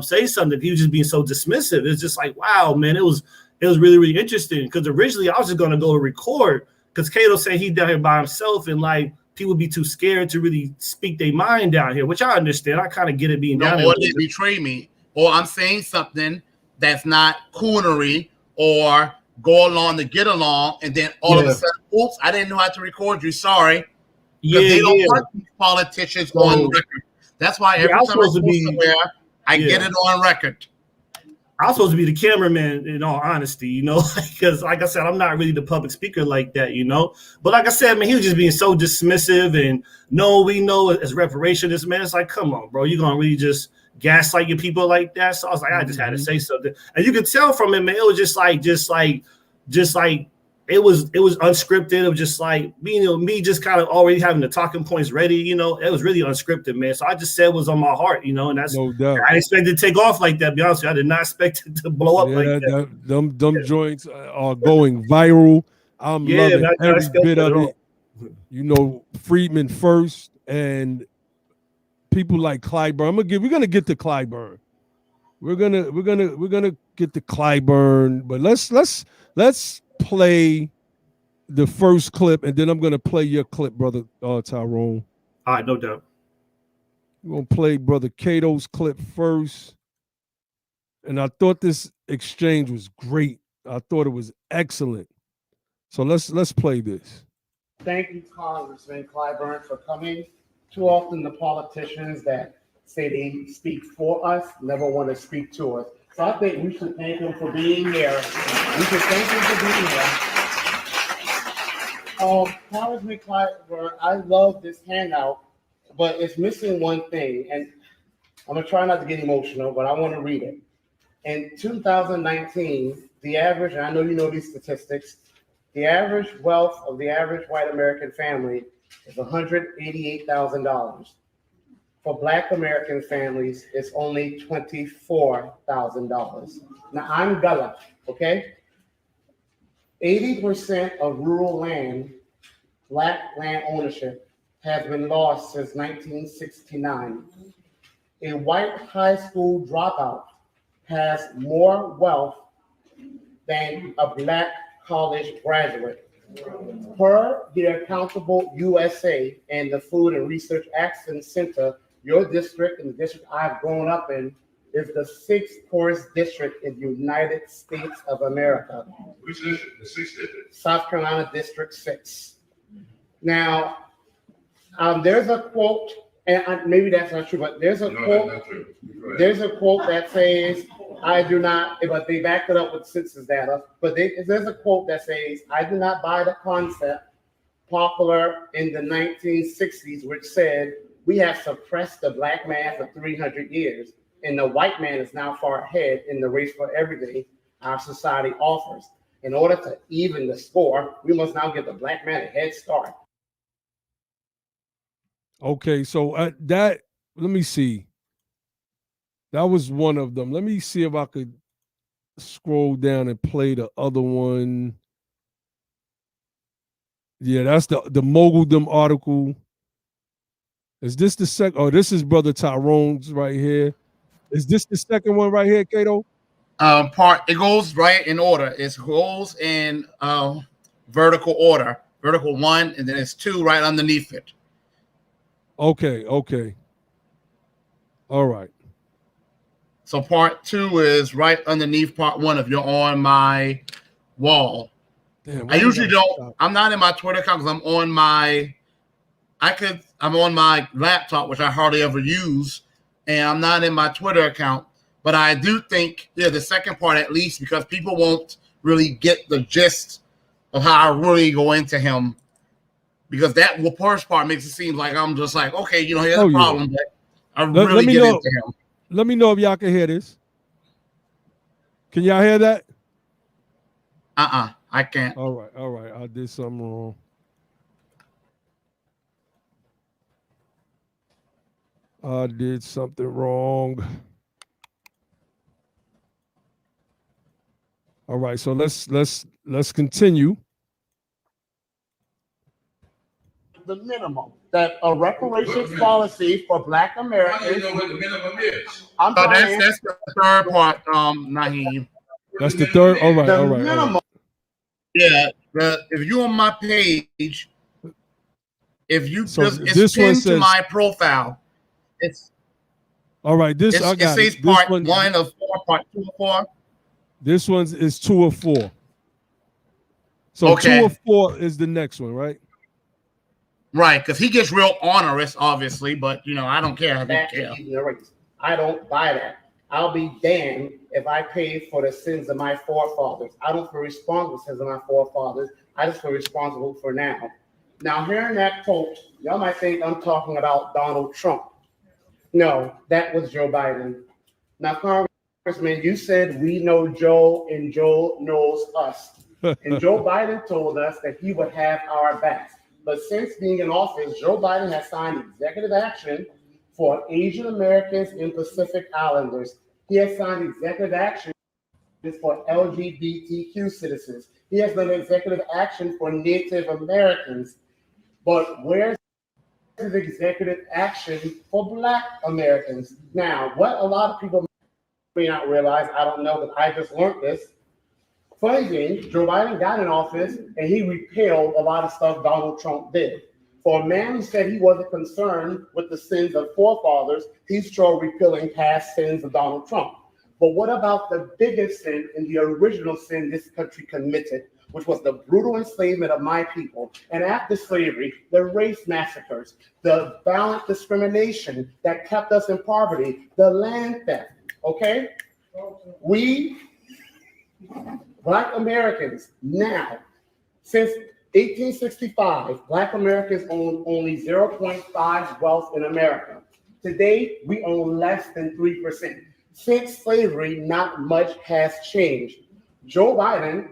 Speaker 4: say something. He was just being so dismissive. It's just like, wow, man, it was really, really interesting. Because originally I was just gonna go record because Cato said he's down here by himself and like people be too scared to really speak their mind down here, which I understand. I kind of get it being down here.
Speaker 5: Or they betray me. Or I'm saying something that's not coonery or go along to get along, and then all of a sudden, oops, I didn't know how to record you. Sorry. Because they don't want these politicians on record. That's why every time I go somewhere, I get it on record.
Speaker 4: I was supposed to be the cameraman, in all honesty, you know, because like I said, I'm not really the public speaker like that, you know. But like I said, man, he was just being so dismissive and no, we know as reparationist, man. It's like, come on, bro, you're gonna really just gaslight your people like that. So I was like, I just had to say something. And you could tell from it, man, it was just like it was unscripted. It was just like me just kind of already having the talking points ready, you know. It was really unscripted, man. So I just said what was on my heart, you know, and that's
Speaker 1: no doubt.
Speaker 4: I expected to take off like that, to be honest with you. I did not expect it to blow up like that.
Speaker 1: Them joints are going viral. I'm loving every bit of it. You know, Freedmen first and people like Clyburn. We're gonna get to Clyburn. We're gonna get to Clyburn, but let's play the first clip, and then I'm gonna play your clip, brother Tyrone.
Speaker 4: All right, no doubt.
Speaker 1: We're gonna play brother Cato's clip first, and I thought this exchange was great. I thought it was excellent. So let's play this.
Speaker 6: Thank you, Congressman Clyburn, for coming. Too often the politicians that say they speak for us never want to speak to us. So I think we should thank him for being here. We should thank him for being here. Congressman Clyburn, I love this handout, but it's missing one thing. And I'm going to try not to get emotional, but I want to read it. In 2019, the average, and I know you know these statistics, the average wealth of the average white American family is $188,000. For Black American families, it's only $24,000. Now, I'm Gullah, okay? 80% of rural land, Black land ownership, has been lost since 1969. A white high school dropout has more wealth than a Black college graduate. Per the Accountable USA and the Food and Research Action Center, your district and the district I've grown up in is the 6th poorest district in the United States of America.
Speaker 7: Which district? The 6th district?
Speaker 6: South Carolina District 6. Now, there's a quote, and maybe that's not true, but there's a quote.
Speaker 7: That's not true.
Speaker 6: There's a quote that says, I do not, but they backed it up with census data, but there's a quote that says, I do not buy the concept popular in the 1960s, which said, we have suppressed the Black man for 300 years, and the white man is now far ahead in the race for everything our society offers. In order to even the score, we must now give the Black man a head start.
Speaker 1: Okay, so let me see. That was one of them. Let me see if I could scroll down and play the other one. Yeah, that's the Moguldom article. Is this the second? Oh, this is Brother Tyrone's right here. Is this the second one right here, Cato?
Speaker 5: It goes right in order. It goes in vertical order. Vertical 1, and then it's 2 right underneath it.
Speaker 1: Okay. All right.
Speaker 5: So part 2 is right underneath part 1 if you're on my wall.
Speaker 1: Damn,
Speaker 5: I usually don't. I'm not in my Twitter account because I'm on my laptop, which I hardly ever use, and I'm not in my Twitter account. But I do think, the second part at least, because people won't really get the gist of how I really go into him. because that first part makes it seem like I'm just like, okay, he has
Speaker 1: Oh,
Speaker 5: a
Speaker 1: yeah.
Speaker 5: problem, but I
Speaker 1: Let
Speaker 5: really
Speaker 1: me
Speaker 5: get
Speaker 1: know.
Speaker 5: into him.
Speaker 1: Let me know if y'all can hear this. Can y'all hear that?
Speaker 5: I can't.
Speaker 1: All right. I did something wrong. I did something wrong. All right, so let's continue.
Speaker 6: The minimum that a reparations policy for Black
Speaker 7: How do
Speaker 6: Americans.
Speaker 7: you know what the minimum is?
Speaker 6: I'm
Speaker 5: So
Speaker 6: trying
Speaker 5: that's the third part, Naheem.
Speaker 1: That's the third. All right,
Speaker 6: the
Speaker 1: all right.
Speaker 6: minimum.
Speaker 5: Yeah, if you're on my page, if you
Speaker 1: So
Speaker 5: just it's
Speaker 1: this one
Speaker 5: pinned to
Speaker 1: says-
Speaker 5: my profile, it's
Speaker 1: All right, this I
Speaker 5: it
Speaker 1: got
Speaker 5: says
Speaker 1: it. This
Speaker 5: part
Speaker 1: one,
Speaker 5: 1 of 4, part 2 of 4.
Speaker 1: this one's is 2 of 4. So
Speaker 5: Okay.
Speaker 1: 2 of 4 is the next one, right?
Speaker 5: Right, because he gets real onerous, obviously, but I don't care. I don't
Speaker 6: Back
Speaker 5: care.
Speaker 6: to the race. I don't buy that. I'll be damned if I pay for the sins of my forefathers. I don't feel responsible for the sins of my forefathers. I just feel responsible for now. Now, hearing that quote, y'all might think I'm talking about Donald Trump. No, that was Joe Biden. Now, Congressman, you said we know Joe and Joe knows us. And Joe Biden told us that he would have our backs. But since being in office, Joe Biden has signed executive action for Asian Americans and Pacific Islanders. He has signed executive action for LGBTQ citizens. He has done executive action for Native Americans. But where's his executive action for Black Americans? Now, what a lot of people may not realize, I don't know, but I just learned this. Funny thing, Joe Biden got in office and he repealed a lot of stuff Donald Trump did. For a man who said he wasn't concerned with the sins of forefathers, he's sure repealing past sins of Donald Trump. But what about the biggest sin and the original sin this country committed, which was the brutal enslavement of my people? And after slavery, the race massacres, the violent discrimination that kept us in poverty, the land theft, okay? We, Black Americans, now, since 1865, Black Americans own only 0.5 wealth in America. Today, we own less than 3%. Since slavery, not much has changed. Joe Biden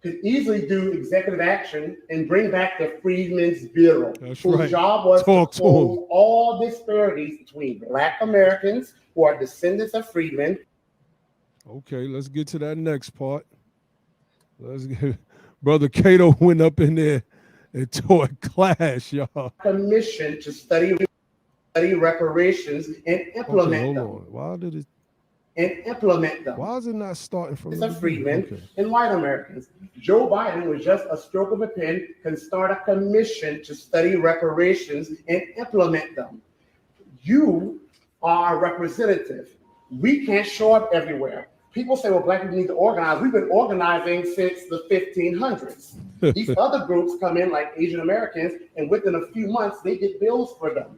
Speaker 6: could easily do executive action and bring back the Freedmen's Bureau,
Speaker 1: That's
Speaker 6: whose
Speaker 1: right.
Speaker 6: job was
Speaker 1: Talk
Speaker 6: to
Speaker 1: to him.
Speaker 6: close all disparities between Black Americans who are descendants of freedmen.
Speaker 1: Okay, let's get to that next part. Let's get Brother Cato went up in there and taught class, y'all.
Speaker 6: Commission to study reparations and implement
Speaker 1: Okay, hold
Speaker 6: them.
Speaker 1: on. Why did it?
Speaker 6: And implement them.
Speaker 1: Why is it not starting from
Speaker 6: It's
Speaker 1: the
Speaker 6: a
Speaker 1: beginning?
Speaker 6: freedmen
Speaker 1: Okay.
Speaker 6: and white Americans. Joe Biden, with just a stroke of a pen, can start a commission to study reparations and implement them. You are a representative. We can't show up everywhere. People say, well, Black people need to organize. We've been organizing since the 1500s. These other groups come in like Asian Americans, and within a few months, they get bills for them.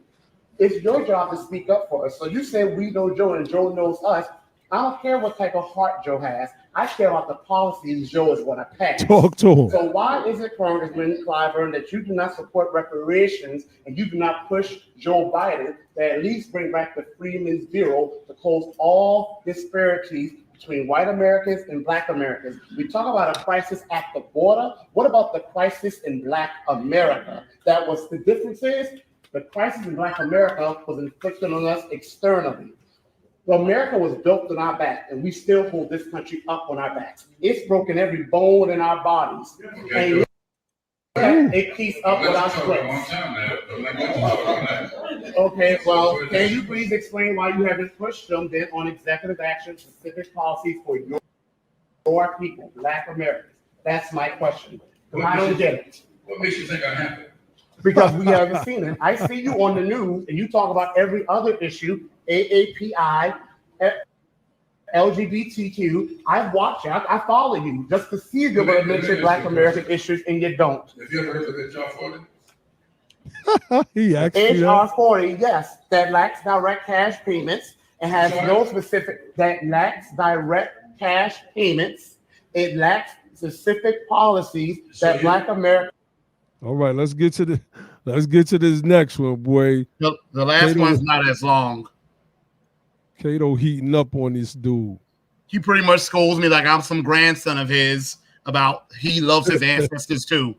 Speaker 6: It's your job to speak up for us. So you say we know Joe and Joe knows us. I don't care what type of heart Joe has. I care about the policies Joe is going to pass.
Speaker 1: Talk to him.
Speaker 6: So why is it, Congressman Clyburn, that you do not support reparations and you do not push Joe Biden to at least bring back the Freedmen's Bureau to close all disparities between white Americans and Black Americans? We talk about a crisis at the border. What about the crisis in Black America? That was the difference is the crisis in Black America was inflicted on us externally. Well, America was built on our back, and we still hold this country up on our backs. It's broken every bone in our bodies, and it keeps up with our strength. Okay, well, can you please explain why you haven't pushed them then on executive action, specific policies for your people, Black Americans? That's my question. I don't get it.
Speaker 7: What makes you think I have it?
Speaker 6: Because we haven't seen it. I see you on the news and you talk about every other issue, AAPI, LGBTQ. I watch you. I follow you just to see if you're going to mention Black American issues, and you don't.
Speaker 7: Have you ever heard of HR 40?
Speaker 1: He asked you
Speaker 6: HR
Speaker 1: that.
Speaker 6: 40, yes, that lacks direct cash payments and has no specific, that lacks direct cash payments. It lacks specific policies that Black Americans.
Speaker 1: All right, let's get to this next one, boy.
Speaker 5: The last
Speaker 1: Kato-
Speaker 5: one's not as long.
Speaker 1: Kato heating up on this dude.
Speaker 5: He pretty much scolds me like I'm some grandson of his about he loves his ancestors too.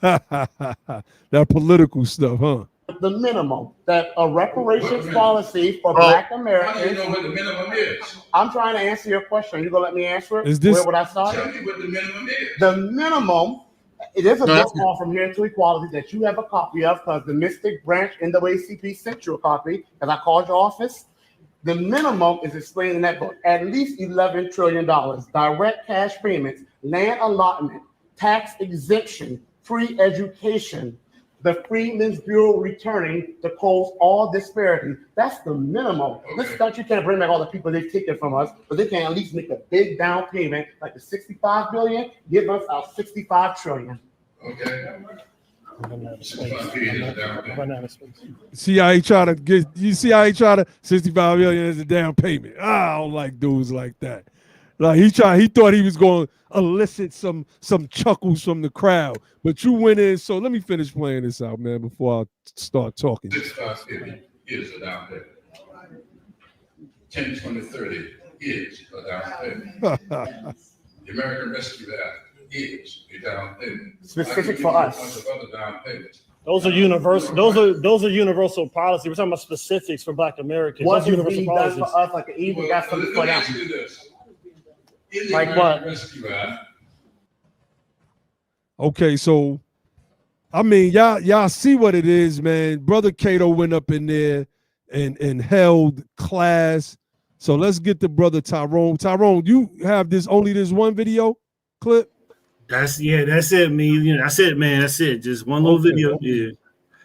Speaker 1: That political stuff, huh?
Speaker 6: The minimum that a reparations policy for
Speaker 5: Oh.
Speaker 6: Black
Speaker 7: How do you
Speaker 6: Americans.
Speaker 7: know what the minimum is?
Speaker 6: I'm trying to answer your question. You gonna let me answer it?
Speaker 1: Is this-
Speaker 6: Where would I start?
Speaker 7: Tell me what the minimum is.
Speaker 6: The minimum. There's a
Speaker 5: No,
Speaker 6: book called From Here to Equality that you have a copy of because the Mystic Branch NAACP sent you a copy because I called your office. The minimum is explained in that book. At least $11 trillion. Direct cash payments, land allotment, tax exemption, free education, the Freedmen's Bureau returning to close all disparity. That's the minimum. This country can't bring back all the people they've taken from us, but they can at least make a big down payment, like the $65 billion, give us our $65 trillion.
Speaker 7: Okay. 65 billion is down payment.
Speaker 1: See how he try to get? You see how he try to 65 million as a down payment? I don't like dudes like that. Like he thought he was going to elicit some chuckles from the crowd, but you went in. So let me finish playing this out, man, before I start talking.
Speaker 7: 65 billion is a down payment. 10, 20, 30 is a down payment. The American Rescue Act is a down payment.
Speaker 6: Specific
Speaker 7: I
Speaker 6: for
Speaker 7: can give you a
Speaker 6: us.
Speaker 7: bunch of other down payments.
Speaker 8: Those are universal. Those are universal policy. We're talking about specifics for Black Americans.
Speaker 6: What
Speaker 8: That's
Speaker 6: is
Speaker 8: universal
Speaker 6: being done
Speaker 8: policies.
Speaker 6: for us, like even
Speaker 7: Well,
Speaker 6: got something
Speaker 7: let
Speaker 6: for
Speaker 7: me
Speaker 6: them.
Speaker 7: ask you this. In the
Speaker 8: Like
Speaker 7: American
Speaker 8: what?
Speaker 7: Rescue Act,
Speaker 1: Okay, so I mean, y'all see what it is, man. Brother Cato went up in there and held class. So let's get to Brother Tyrone. Tyrone, you have this one video clip?
Speaker 4: That's it, me. You know, that's it, man. That's it. Just one little
Speaker 1: Okay,
Speaker 4: video.
Speaker 1: okay.
Speaker 4: Yeah.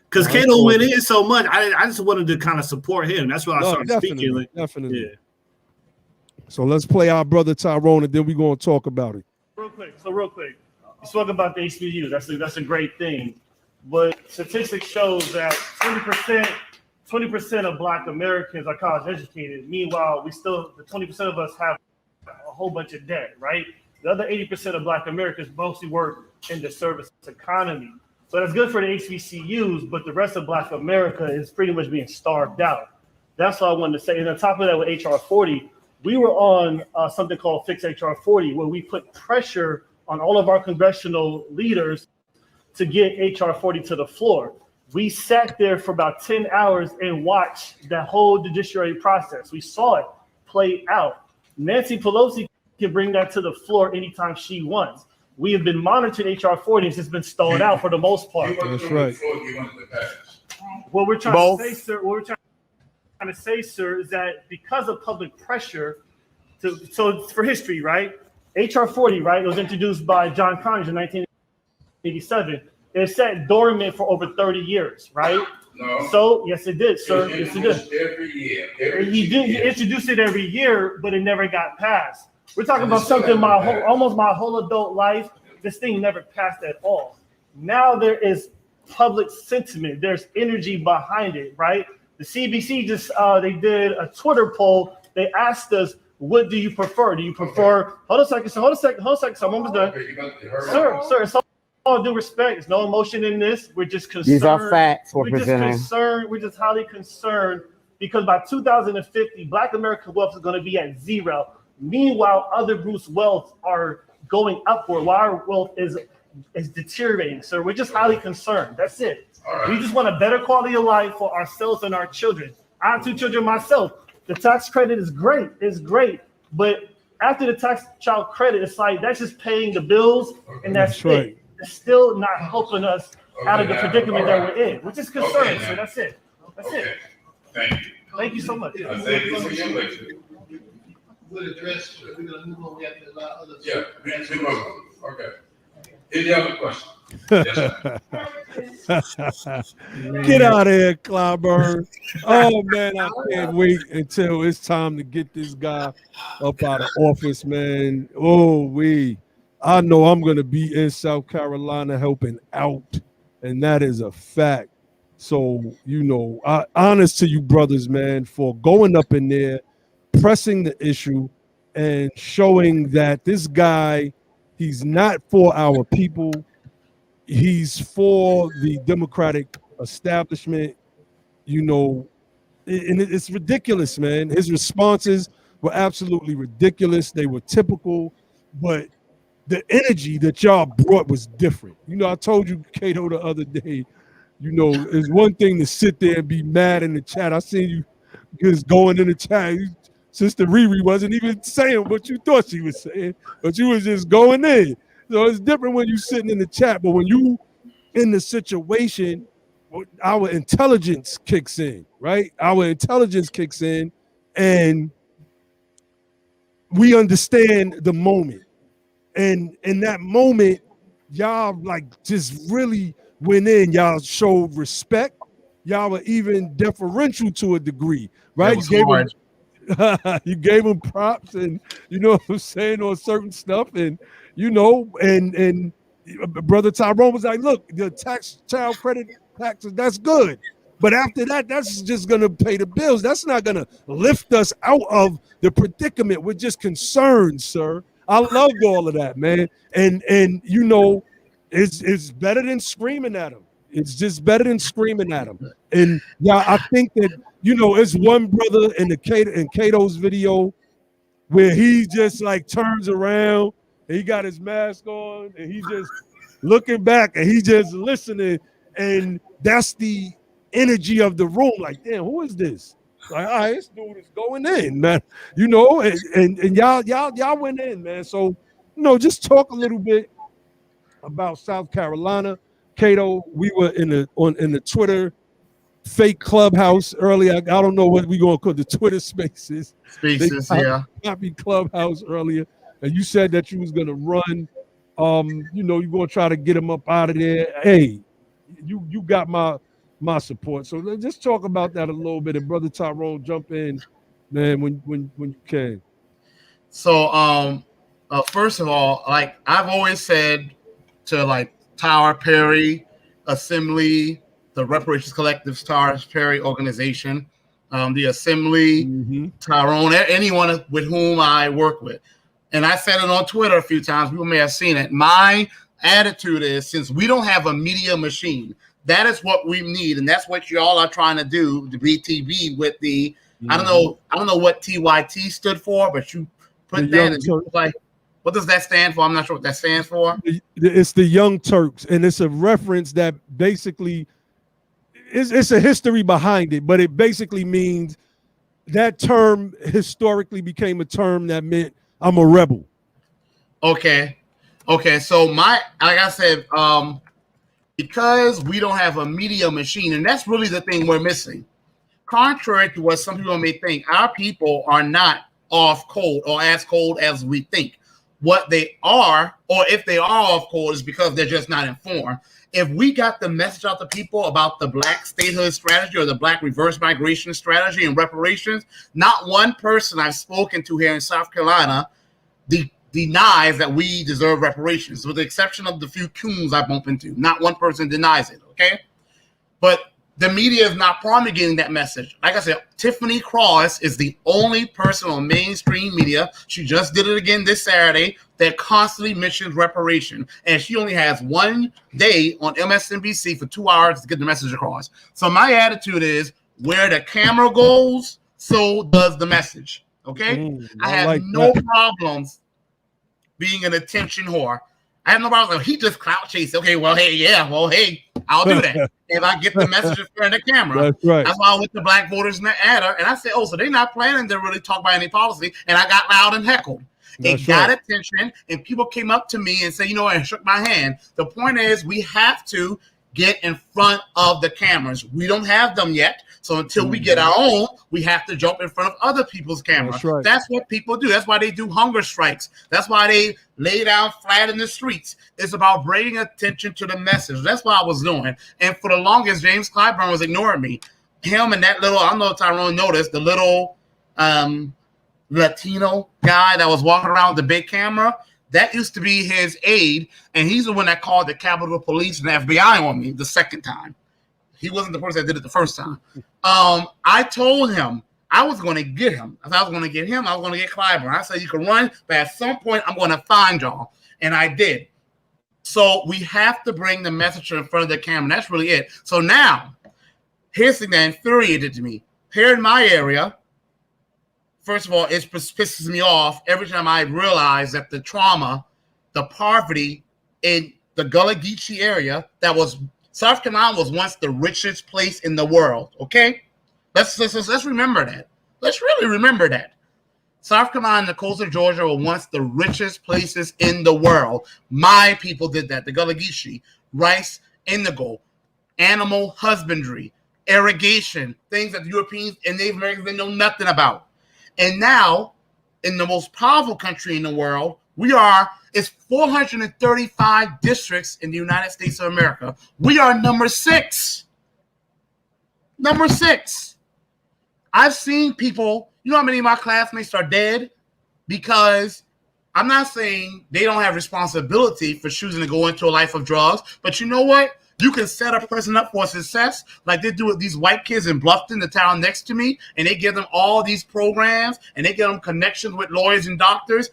Speaker 4: Because
Speaker 1: That's
Speaker 4: Kato
Speaker 1: cool.
Speaker 4: went in so much, I just wanted to kind of support him. That's why I
Speaker 1: No,
Speaker 4: started speaking. Like,
Speaker 1: definitely.
Speaker 4: yeah.
Speaker 1: So let's play our Brother Tyrone, and then we're going to talk about it.
Speaker 8: Real quick. You spoke about the HBU. That's a great thing. But statistics shows that 20% of Black Americans are college educated. Meanwhile, the 20% of us have a whole bunch of debt, right? The other 80% of Black Americans mostly work in the service economy. So that's good for the HBCUs, but the rest of Black America is pretty much being starved out. That's what I wanted to say. And on top of that, with HR 40, we were on something called Fix HR 40, where we put pressure on all of our congressional leaders to get HR 40 to the floor. We sat there for about 10 hours and watched the whole judiciary process. We saw it play out. Nancy Pelosi can bring that to the floor anytime she wants. We have been monitoring HR 40, and it's been stalled out for the most part.
Speaker 1: That's right.
Speaker 7: You want to pass.
Speaker 8: What we're trying
Speaker 6: Both.
Speaker 8: to say, sir, is that because of public pressure, so for history, right? HR 40, right, it was introduced by John Conyers in 1987. It sat dormant for over 30 years, right?
Speaker 7: No.
Speaker 8: So, yes, it did, sir.
Speaker 7: It
Speaker 8: Yes,
Speaker 7: was
Speaker 8: it did.
Speaker 7: introduced every year.
Speaker 8: He did introduce it every year, but it never got passed. We're talking about something almost my whole adult life. This thing never passed at all. Now there is public sentiment. There's energy behind it, right? The CBC just they did a Twitter poll. They asked us, "What do you prefer? Do you prefer?" Hold on a second. So I'm almost done.
Speaker 7: Okay, you got to hurry up.
Speaker 8: Sir, it's all due respect. There's no emotion in this. We're just concerned.
Speaker 6: These are facts we're
Speaker 8: We're just
Speaker 6: presenting.
Speaker 8: concerned. We're just highly concerned because by 2050, Black American wealth is going to be at zero. Meanwhile, other groups' wealth are going upward while our wealth is deteriorating. So we're just highly concerned. That's it.
Speaker 7: All right.
Speaker 8: We just want a better quality of life for ourselves and our children. I have 2 children myself. The tax credit is great. It's great. But after the tax child credit, it's like that's just paying the bills and that's
Speaker 1: That's right.
Speaker 8: it. It's still not helping us out of the
Speaker 7: Okay,
Speaker 8: predicament
Speaker 7: all
Speaker 8: that
Speaker 7: right.
Speaker 8: we're in. We're just concerned.
Speaker 7: Okay,
Speaker 8: So
Speaker 7: now.
Speaker 8: that's it. That's
Speaker 7: Okay.
Speaker 8: it.
Speaker 7: Thank you.
Speaker 8: Thank you so much.
Speaker 7: Thank you for your lecture.
Speaker 9: We'll address, we're gonna move on, we have to allow others.
Speaker 7: Yeah, we move. Okay. Any other question? Yes, sir.
Speaker 1: Get out of here, Clyburn. Oh, man, I can't wait until it's time to get this guy up out of office, man. I know I'm going to be in South Carolina helping out, and that is a fact. So, honest to you brothers, man, for going up in there, pressing the issue, and showing that this guy, he's not for our people. he's for the Democratic establishment, you know, and it's ridiculous, man. His responses were absolutely ridiculous. They were typical, but the energy that y'all brought was different. You know, I told you, Cato, the other day, you know, it's one thing to sit there and be mad in the chat. I seen you just going in the chat. Sister Riri wasn't even saying what you thought she was saying, but you was just going in. So it's different when you sitting in the chat, but when you in the situation, our intelligence kicks in, right? Our intelligence kicks in, and we understand the moment. And in that moment, y'all like just really went in. Y'all showed respect. Y'all were even deferential to a degree, right? You gave him props, and you know what I'm saying, on certain stuff, and you know, and Brother Tyrone was like, look, the child credit taxes, that's good. But after that, that's just gonna pay the bills. That's not gonna lift us out of the predicament. We're just concerned, sir. I loved all of that, man. And you know, it's better than screaming at him. It's just better than screaming at him. And yeah, I think that, you know, it's one brother in Cato's video where he just like turns around and he got his mask on and he just looking back and he just listening, and that's the energy of the room. Like, damn, who is this? Like, all right, this dude is going in, man. You know, and y'all went in, man. So, you know, just talk a little bit about South Carolina. Cato, we were in the Twitter fake clubhouse earlier. I don't know what we're gonna call the Twitter spaces.
Speaker 5: Yeah.
Speaker 1: Copy clubhouse earlier, and you said that you was gonna run. You know, you're gonna try to get him up out of there. Hey, you got my support. So let's just talk about that a little bit. And Brother Tyrone, jump in, man, when you can.
Speaker 5: So first of all, like I've always said to like Tyler Perry, Assembly, the Reparations Collective's Tyler Perry organization, the Assembly, Tyrone, anyone with whom I work with. And I said it on Twitter a few times. People may have seen it. My attitude is, since we don't have a media machine, that is what we need, and that's what y'all are trying to do. The BTB with the I don't know what TYT stood for, but you put that in like, what does that stand for? I'm not sure what that stands for.
Speaker 1: It's the Young Turks, and it's a reference that basically it's a history behind it, but it basically means that term historically became a term that meant I'm a rebel.
Speaker 5: Okay. So like I said, because we don't have a media machine, and that's really the thing we're missing. Contrary to what some people may think, our people are not off cold or as cold as we think. What they are, or if they are off cold, is because they're just not informed. If we got the message out to people about the Black statehood strategy or the Black reverse migration strategy and reparations, not one person I've spoken to here in South Carolina denies that we deserve reparations, with the exception of the few coons I bump into. Not one person denies it, okay? But the media is not promulgating that message. Like I said, Tiffany Cross is the only person on mainstream media, she just did it again this Saturday, that constantly mentions reparation. And she only has one day on MSNBC for 2 hours to get the message across. So my attitude is, where the camera goes, so does the message, okay? I have like no problems being an attention whore. I have no problem. He just clout chasing. Okay, well, hey, I'll do that if I get the message in front of the camera.
Speaker 1: That's right.
Speaker 5: That's why I went to Black Voters in the Adder, and I said, oh, so they're not planning to really talk about any policy, and I got loud and heckled. It got attention, and people came up to me and said, you know, and shook my hand. The point is, we have to get in front of the cameras. We don't have them yet. So until we get our own, we have to jump in front of other people's cameras.
Speaker 1: That's right.
Speaker 5: That's what people do. That's why they do hunger strikes. That's why they lay down flat in the streets. It's about bringing attention to the message. That's what I was doing. And for the longest, James Clyburn was ignoring me. Him and that little, I don't know if Tyrone noticed, the little Latino guy that was walking around with the big camera, that used to be his aide, and he's the one that called the Capitol Police and the FBI on me the second time. He wasn't the person that did it the first time. I told him I was going to get him. If I was going to get him, I was going to get Clyburn. I said, you can run, but at some point, I'm going to find y'all. And I did. So we have to bring the message in front of the camera. That's really it. So now, here's the thing that infuriated me. Here in my area, first of all, it pisses me off every time I realize that the trauma, the poverty in the Gullah Geechee area, South Carolina was once the richest place in the world. Okay, let's remember that. Let's really remember that. South Carolina and the coast of Georgia were once the richest places in the world. My people did that. The Gullah Geechee, rice, indigo, animal husbandry, irrigation, things that the Europeans and Native Americans didn't know nothing about. And now, in the most powerful country in the world, it's 435 districts in the United States of America. We are number 6. Number 6. I've seen people, you know how many of my classmates are dead? Because I'm not saying they don't have responsibility for choosing to go into a life of drugs, but you know what? You can set a person up for success like they do with these white kids in Bluffton, the town next to me, and they give them all these programs and they give them connections with lawyers and doctors.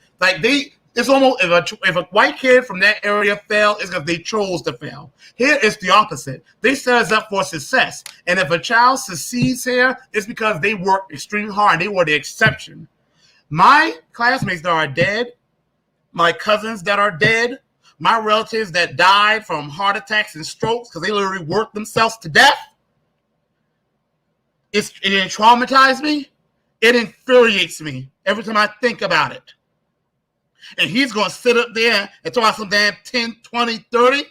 Speaker 5: It's almost if a white kid from that area failed, it's because they chose to fail. Here it's the opposite. They set us up for success. And if a child succeeds here, it's because they worked extremely hard. They were the exception. My classmates that are dead, my cousins that are dead, my relatives that died from heart attacks and strokes because they literally worked themselves to death, it didn't traumatize me. It infuriates me every time I think about it. And he's going to sit up there and talk about some damn 10, 20, 30.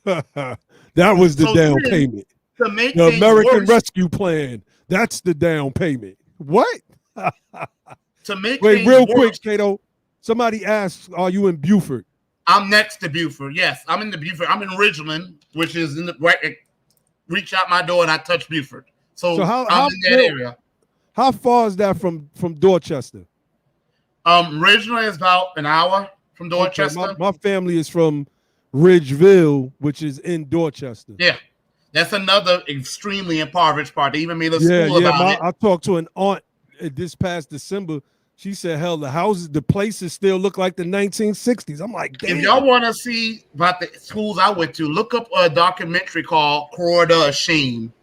Speaker 1: That was the down payment.
Speaker 5: To make
Speaker 1: the American
Speaker 5: worse,
Speaker 1: Rescue Plan. That's the down payment. What?
Speaker 5: To make
Speaker 1: Wait, real
Speaker 5: worse,
Speaker 1: quick, Kato. Somebody asked, are you in Beaufort?
Speaker 5: I'm next to Beaufort. Yes, I'm in the Beaufort. I'm in Ridgeland, which is in the right. Reach out my door and I touch Beaufort. So I'm in that area.
Speaker 1: How far is that from Dorchester?
Speaker 5: Ridgeland is about an hour from Dorchester.
Speaker 1: Okay, my family is from Ridgeville, which is in Dorchester.
Speaker 5: Yeah, that's another extremely impoverished part. They even made a school about it.
Speaker 1: I talked to an aunt this past December. She said, hell, the places still look like the 1960s. I'm like, damn.
Speaker 5: If y'all want to see about the schools I went to, look up a documentary called Corridor of Shame.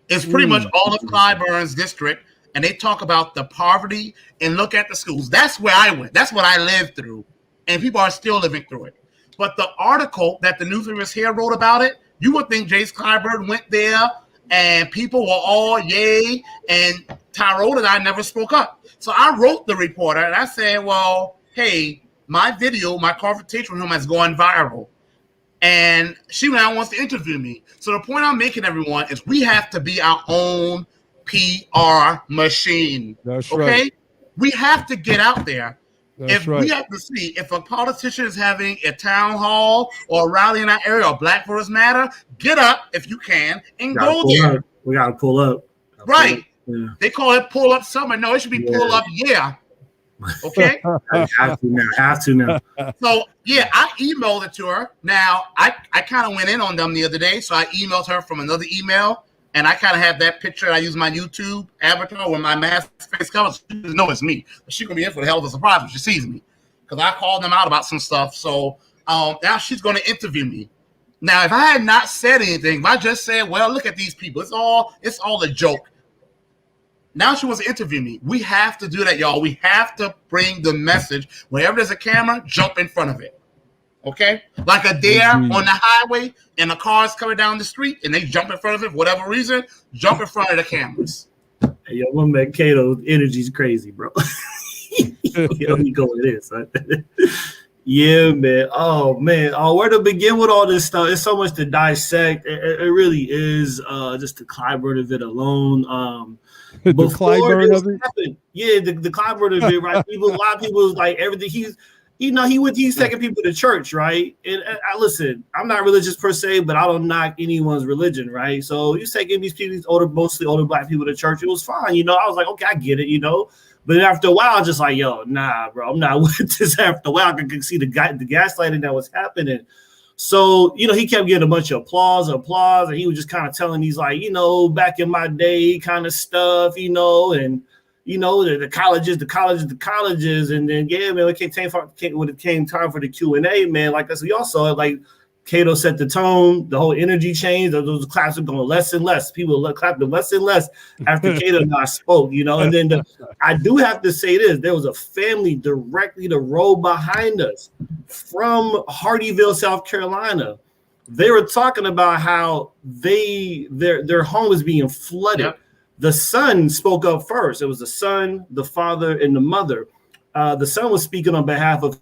Speaker 5: It's pretty much all of Clyburn's district, and they talk about the poverty and look at the schools. That's where I went. That's what I lived through, and people are still living through it. But the article that the newsrooms here wrote about it, you would think Jace Clyburn went there, and people were all yay, and Tyrone and I never spoke up. So I wrote the reporter, and I said, well, hey, my confrontation with him has gone viral. And she now wants to interview me. So the point I'm making, everyone, is we have to be our own PR machine.
Speaker 1: That's
Speaker 5: okay?
Speaker 1: Right.
Speaker 5: We have to get out there.
Speaker 1: That's right.
Speaker 5: We have to see if a politician is having a town hall or a rally in our area or Black Voters Matter, get up if you can and go there.
Speaker 4: We got to pull up.
Speaker 5: Right. Yeah. They call it pull up summer. No, it should be pull up. Yeah. Okay.
Speaker 4: I have to now.
Speaker 5: So yeah, I emailed it to her. Now I kind of went in on them the other day, so I emailed her from another email, and I kind of have that picture. I use my YouTube avatar with my mask face cover. She doesn't know it's me. But she's gonna be in for the hell of a surprise when she sees me, because I called them out about some stuff. So now she's gonna interview me. Now, if I had not said anything, if I just said, "Well, look at these people," it's all a joke. Now she wants to interview me. We have to do that, y'all. We have to bring the message. Whenever there's a camera, jump in front of it. Okay? Like a dare on the highway and the car's coming down the street and they jump in front of it for whatever reason, jump in front of the cameras.
Speaker 4: Hey, yo, one man, Kato's energy's crazy, bro. Yo, he go with this. Right? Yeah, man. Oh, man. Oh, where to begin with all this stuff? It's so much to dissect. It really is just the Clyburn of it alone.
Speaker 1: The Clyburn of it?
Speaker 4: Happened, yeah, the Clyburn of it, right? A lot of people like everything. He's taking people to church, right? And I listen, I'm not religious per se, but I don't knock anyone's religion, right? So he's taking these people, mostly older Black people to church. It was fine, I was like, okay, I get it, But after a while, I was just like, yo, nah, bro, I'm not with this. After a while, I could see the gaslighting that was happening. So, he kept getting a bunch of applause, and he was just kind of telling these, like, back in my day kind of stuff, and, the colleges, and then yeah, man, when it came time for the Q&A, man, like as we all saw it, like Cato set the tone, the whole energy changed. Those claps were going less and less. People clapped less and less after Cato and I spoke, And then I do have to say this: there was a family directly the row behind us from Hardyville, South Carolina. They were talking about how their home was being flooded. Yep. The son spoke up first. It was the son, the father, and the mother. The son was speaking on behalf of.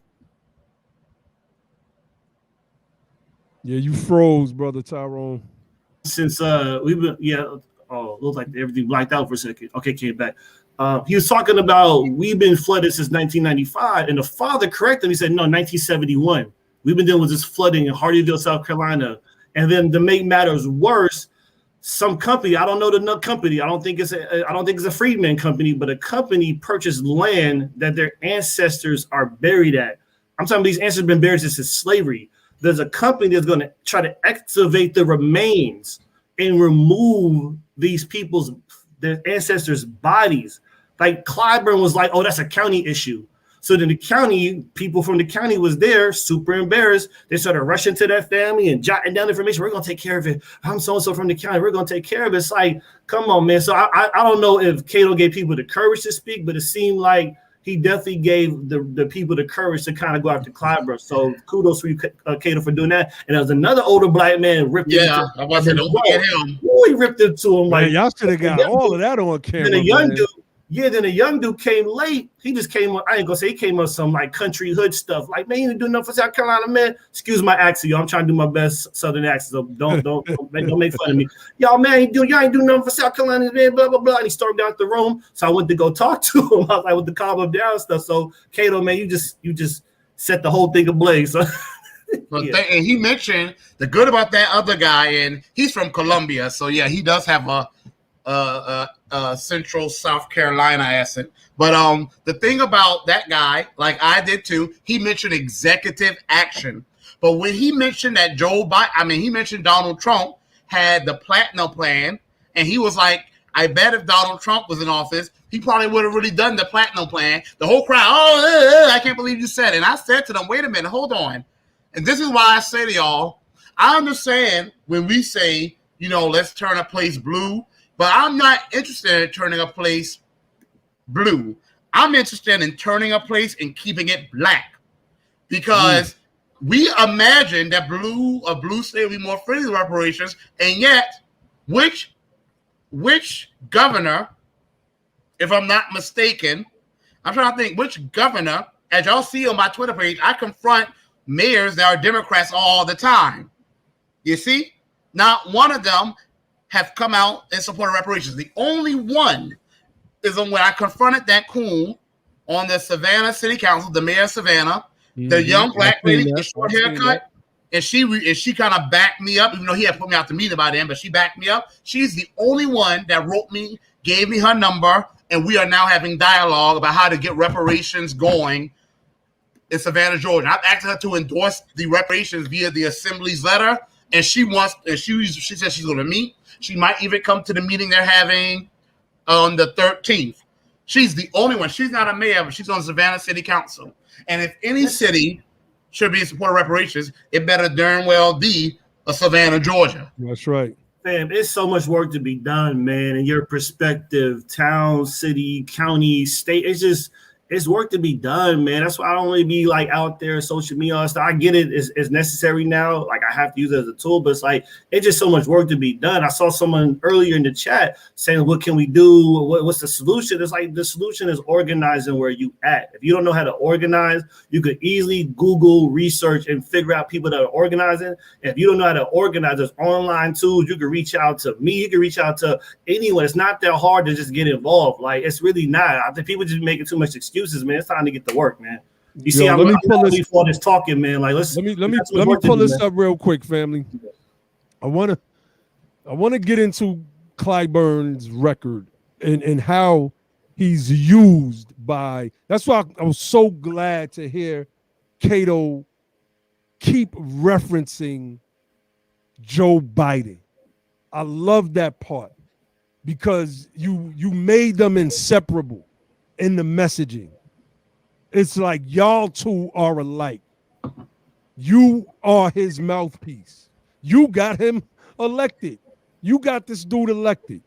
Speaker 1: Yeah, you froze, brother Tyrone.
Speaker 4: Since we've been, looks like everything blacked out for a second. Okay, came back. He was talking about we've been flooded since 1995, and the father corrected him. He said, no, 1971. We've been dealing with this flooding in Hardyville, South Carolina. And then to make matters worse, some company, I don't know the company, I don't think it's a Freedmen company, but a company purchased land that their ancestors are buried at. I'm talking about these ancestors have been buried since slavery. There's a company that's going to try to excavate the remains and remove their ancestors' bodies. Like Clyburn was like, oh, that's a county issue. So then the county, people from the county was there, super embarrassed. They started rushing to that family and jotting down information. We're going to take care of it. I'm so-and-so from the county. We're going to take care of it. It's like, come on, man. So I don't know if Cato gave people the courage to speak, but it seemed like he definitely gave the people the courage to kind of go after Clyburn. So kudos for you, Cato, for doing that. And there was another older black man ripped into him.
Speaker 5: I was don't forget him.
Speaker 4: Ooh, he ripped into him.
Speaker 1: Man, y'all should have got all of that on camera.
Speaker 4: Then a young dude came late. He just came on. I ain't gonna say he came on some like country hood stuff. Like, man, you didn't do nothing for South Carolina, man. Excuse my accent, y'all. I'm trying to do my best Southern accent. So don't make fun of me. Y'all, man, y'all ain't do nothing for South Carolina, man, blah, blah, blah. And he stormed out the room. So I went to go talk to him. I was like, with the calm him down and stuff. So Cato, man, you just set the whole thing ablaze. So
Speaker 5: yeah. And he mentioned the good about that other guy, and he's from Columbia. So yeah, he does have a Central South Carolina accent. But the thing about that guy, like I did too, he mentioned executive action. But when he mentioned that he mentioned Donald Trump had the Platinum Plan, and he was like, I bet if Donald Trump was in office, he probably would have really done the Platinum Plan. The whole crowd, I can't believe you said it. And I said to them, wait a minute, hold on. And this is why I say to y'all, I understand when we say, let's turn a place blue, but I'm not interested in turning a place blue. I'm interested in turning a place and keeping it black, because we imagine that a blue state will be more friendly to reparations, and yet which governor, if I'm not mistaken, I'm trying to think which governor, as y'all see on my Twitter page, I confront mayors that are Democrats all the time. You see, not one of them have come out in support of reparations. The only one is when I confronted that coon on the Savannah City Council, the mayor of Savannah, the young black lady with the short haircut, and she kind of backed me up, even though he had put me out the meeting by then, but she backed me up. She's the only one that wrote me, gave me her number, and we are now having dialogue about how to get reparations going in Savannah, Georgia. I've asked her to endorse the reparations via the Assembly's letter, and she said she's going to meet. She might even come to the meeting they're having on the 13th. She's the only one. She's not a mayor, but she's on Savannah City Council. And if any city should be in support of reparations, it better darn well be a Savannah, Georgia.
Speaker 1: That's right.
Speaker 4: Fam, it's so much work to be done, man. In your perspective, town, city, county, state, it's work to be done, man. That's why I don't really be like out there social media and stuff. I get it. It's necessary now. Like I have to use it as a tool, but it's like, it's just so much work to be done. I saw someone earlier in the chat saying, what can we do? What's the solution? It's like the solution is organizing where you at. If you don't know how to organize, you could easily Google, research, and figure out people that are organizing. If you don't know how to organize, there's online tools. You can reach out to me. You can reach out to anyone. It's not that hard to just get involved. Like, it's really not. I think people just making too much excuses. Man, it's time to get to work, man. You see, I'm all this talking, man. Like, let me
Speaker 1: pull this up real quick, family. I want to get into Clyburn's record and how he's used by. That's why I was so glad to hear Cato keep referencing Joe Biden. I love that part because you made them inseparable. in the messaging. It's like y'all two are alike. You are his mouthpiece. You got him elected. You got this dude elected.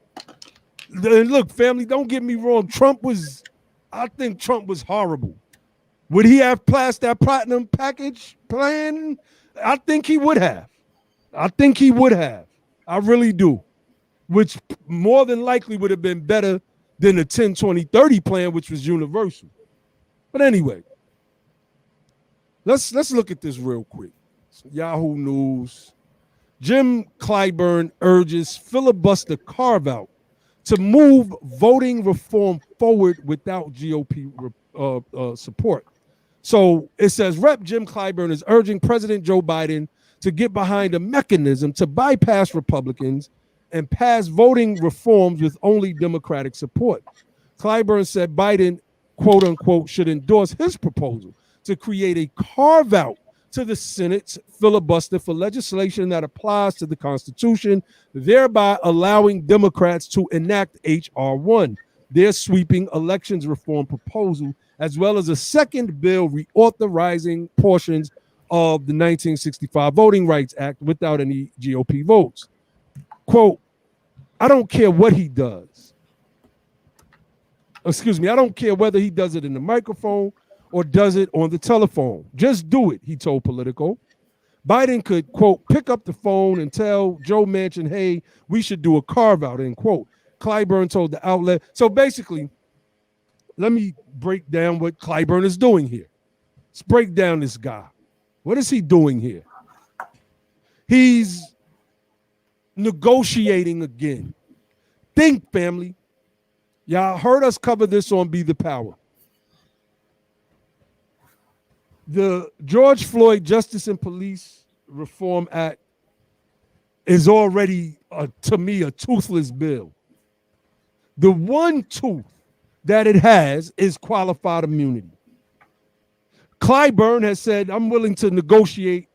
Speaker 1: And look, family, don't get me wrong. I think Trump was horrible. Would he have passed that platinum package plan? I think he would have. I really do. Which more than likely would have been better than the 10, 20, 30 plan, which was universal. But anyway, let's look at this real quick. Yahoo News. Jim Clyburn urges filibuster carve-out to move voting reform forward without GOP support. So it says Rep. Jim Clyburn is urging President Joe Biden to get behind a mechanism to bypass Republicans and pass voting reforms with only Democratic support. Clyburn said Biden, quote unquote, should endorse his proposal to create a carve-out to the Senate's filibuster for legislation that applies to the Constitution, thereby allowing Democrats to enact H.R. 1, their sweeping elections reform proposal, as well as a second bill reauthorizing portions of the 1965 Voting Rights Act without any GOP votes. Quote, I don't care what he does. Excuse me, I don't care whether he does it in the microphone or does it on the telephone. Just do it, he told Politico. Biden could, quote, pick up the phone and tell Joe Manchin, hey, we should do a carve-out, end quote. Clyburn told the outlet. So basically, let me break down what Clyburn is doing here. Let's break down this guy. What is he doing here? He's negotiating again. Think, family. Y'all heard us cover this on Be the Power. The George Floyd Justice and Police Reform Act is already, to me, a toothless bill. The one tooth that it has is qualified immunity. Clyburn has said, I'm willing to negotiate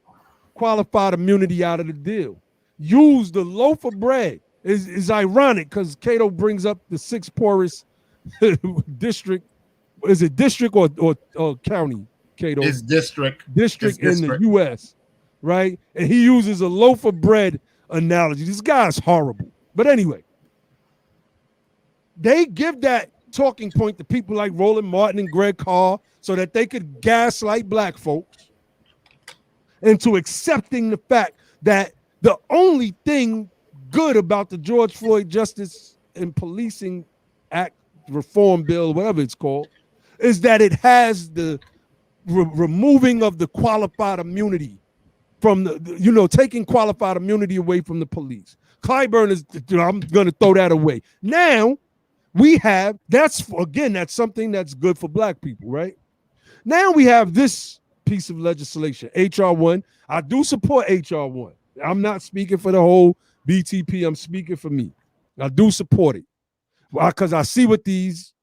Speaker 1: qualified immunity out of the deal. Use the loaf of bread. Is ironic because Cato brings up the sixth poorest district. Is it district or county, Cato?
Speaker 5: It's district.
Speaker 1: District in the U.S., right? And he uses a loaf of bread analogy. This guy's horrible. But anyway, they give that talking point to people like Roland Martin and Greg Carr so that they could gaslight black folks into accepting the fact that the only thing good about the George Floyd Justice and Policing Act reform bill, whatever it's called, is that it has the removing of the qualified immunity from the, taking qualified immunity away from the police. Clyburn is, I'm going to throw that away. Now we have, that's something that's good for black people, right? Now we have this piece of legislation, H.R. 1. I do support H.R. 1. I'm not speaking for the whole BTP. I'm speaking for me. I do support it because I see what these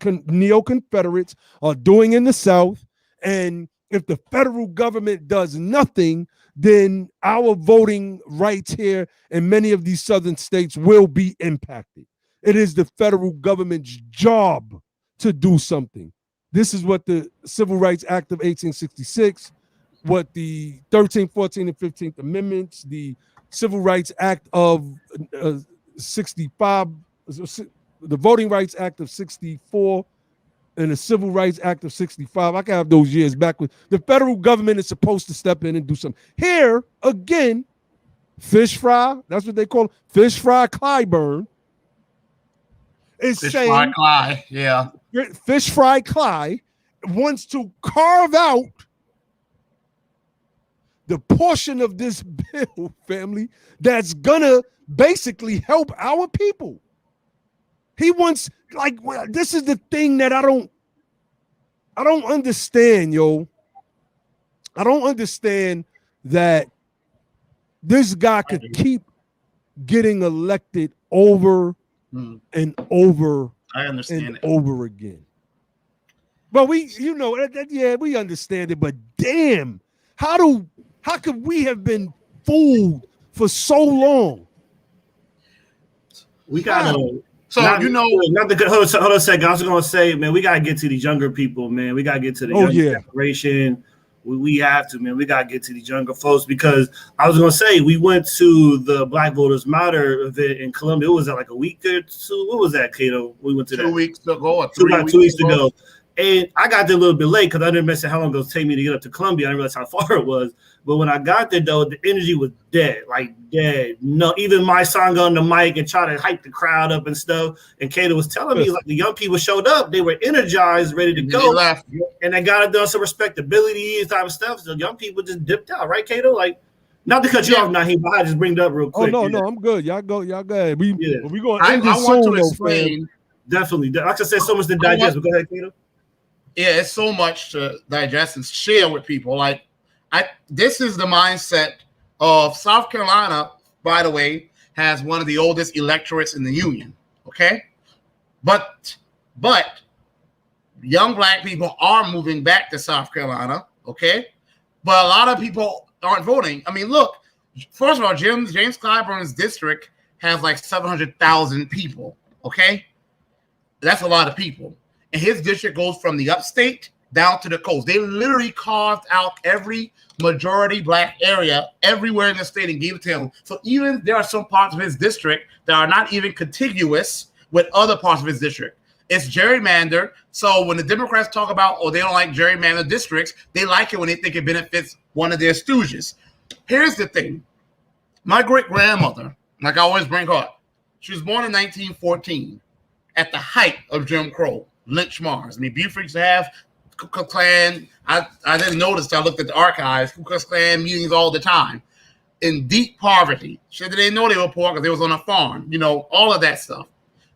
Speaker 1: neo-Confederates are doing in the South. And if the federal government does nothing, then our voting rights here in many of these southern states will be impacted. It is the federal government's job to do something. This is what the Civil Rights Act of 1866, what the 13th, 14th, and 15th Amendments, the Civil Rights Act of 65, the Voting Rights Act of 64, and the Civil Rights Act of 65. I can have those years backwards. The federal government is supposed to step in and do something. Here, again, Fish Fry, that's what they call it, Fish Fry Clyburn, is saying,
Speaker 5: Fry Cly, yeah.
Speaker 1: Fish Fry Cly wants to carve out the portion of this bill, family, that's gonna basically help our people. He wants, this is the thing that I don't understand, yo. I don't understand that this guy could keep getting elected over and over
Speaker 5: I understand
Speaker 1: over again. But we understand it, but damn, how could we have been fooled for so long?
Speaker 4: We gotta
Speaker 5: So
Speaker 4: not the hold on a second. I was gonna say, man, we gotta get to these younger people, man. We gotta get to the younger generation. We have to, man. We gotta get to these younger folks because I was gonna say we went to the Black Voters Matter event in Columbia. It was like a week or two. What was that, Cato? We went to
Speaker 5: 2
Speaker 4: that
Speaker 5: weeks ago.
Speaker 4: About 2 weeks ago. And I got there a little bit late because I didn't mention how long it was take me to get up to Columbia. I didn't realize how far it was. But when I got there, though, the energy was dead, like dead. No, even my song on the mic and try to hype the crowd up and stuff. And Kato was telling me, like, the young people showed up. They were energized, ready to go. And they got it done some respectability type of stuff. So young people just dipped out, right, Kato? Like, not to cut you off, Naheem, but I just bring it up real quick.
Speaker 1: Oh, no, I'm good. Y'all go ahead. We going
Speaker 5: to end this soon, explain.
Speaker 4: Definitely. Like I said, so much to digest. But go ahead, Kato.
Speaker 5: Yeah, it's so much to digest and share with people. Like, this is the mindset of South Carolina, by the way, has one of the oldest electorates in the union. Okay. But young Black people are moving back to South Carolina. Okay. But a lot of people aren't voting. I mean, look, first of all, James Clyburn's district has like 700,000 people. Okay. That's a lot of people. And his district goes from the upstate down to the coast. They literally carved out every majority Black area everywhere in the state and gave it to him. So even there are some parts of his district that are not even contiguous with other parts of his district. It's gerrymandered. So when the Democrats talk about, oh, they don't like gerrymandered districts, they like it when they think it benefits one of their stooges. Here's the thing. My great-grandmother, like I always bring her up, she was born in 1914 at the height of Jim Crow. Lynch Mars. I mean, Buford used to have Ku Klux Klan. I didn't notice. I looked at the archives. Ku Klux Klan meetings all the time. In deep poverty. She didn't know they were poor because they was on a farm. You know, all of that stuff.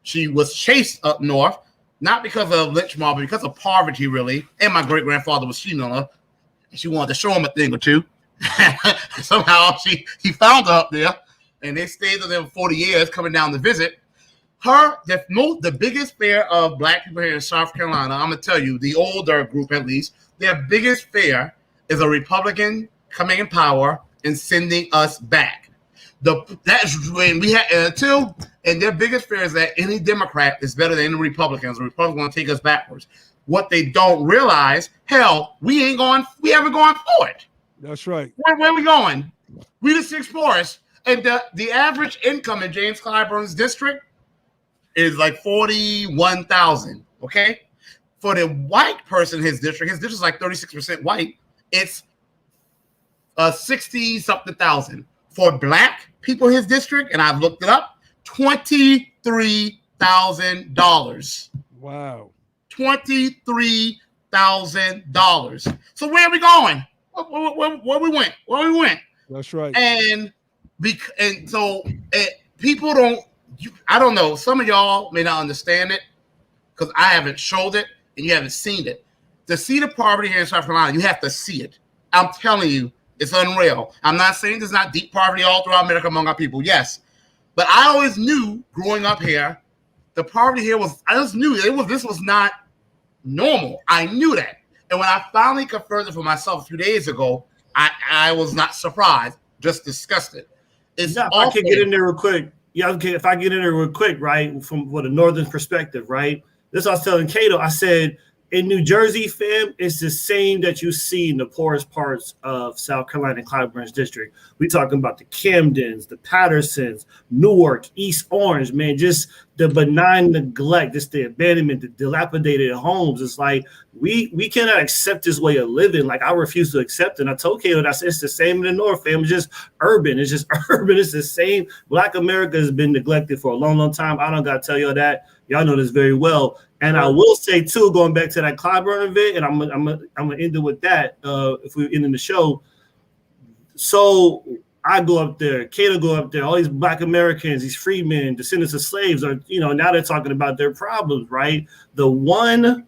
Speaker 5: She was chased up north, not because of Lynch Mob, but because of poverty, really. And my great-grandfather was cheating on her. And she wanted to show him a thing or two. Somehow he found her up there. And they stayed with them for 40 years coming down to visit. The biggest fear of Black people here in South Carolina, I'm going to tell you, the older group at least, their biggest fear is a Republican coming in power and sending us back. That's when we had and their biggest fear is that any Democrat is better than any Republicans. The Republicans want to take us backwards. What they don't realize, hell, we haven't gone forward.
Speaker 1: That's right.
Speaker 5: Where are we going? We the sixth poorest. And the average income in James Clyburn's district is like 41,000. Okay, for the white person, his district is like 36% white. It's 60-something thousand. For Black people, his district, and I've looked it up, $23,000.
Speaker 1: Wow,
Speaker 5: $23,000. So where are we going? Where we went?
Speaker 1: That's right.
Speaker 5: And so people don't. I don't know. Some of y'all may not understand it because I haven't showed it and you haven't seen it. To see the poverty here in South Carolina, you have to see it. I'm telling you, it's unreal. I'm not saying there's not deep poverty all throughout America among our people. Yes. But I always knew growing up here, the poverty here I just knew this was not normal. I knew that. And when I finally confirmed it for myself a few days ago, I was not surprised, just disgusted.
Speaker 4: If I could get in there real quick. Yeah, okay, if I get in there real quick, right, from a northern perspective, right? This I was telling Cato. I said, in New Jersey, fam, it's the same that you see in the poorest parts of South Carolina and Clyburn's district. We talking about the Camdens, the Pattersons, Newark, East Orange, man, just the benign neglect, just the abandonment, the dilapidated homes. It's like we cannot accept this way of living. Like I refuse to accept it. And I told Cato that it's the same in the North, fam. It's just urban. It's just urban. It's the same. Black America has been neglected for a long, long time. I don't got to tell y'all that. Y'all know this very well. And I will say too, going back to that Clyburn event, and I'm gonna end it with that. If we're ending the show, so I go up there, Cato go up there, all these Black Americans, these freedmen, descendants of slaves are, now they're talking about their problems, right? The one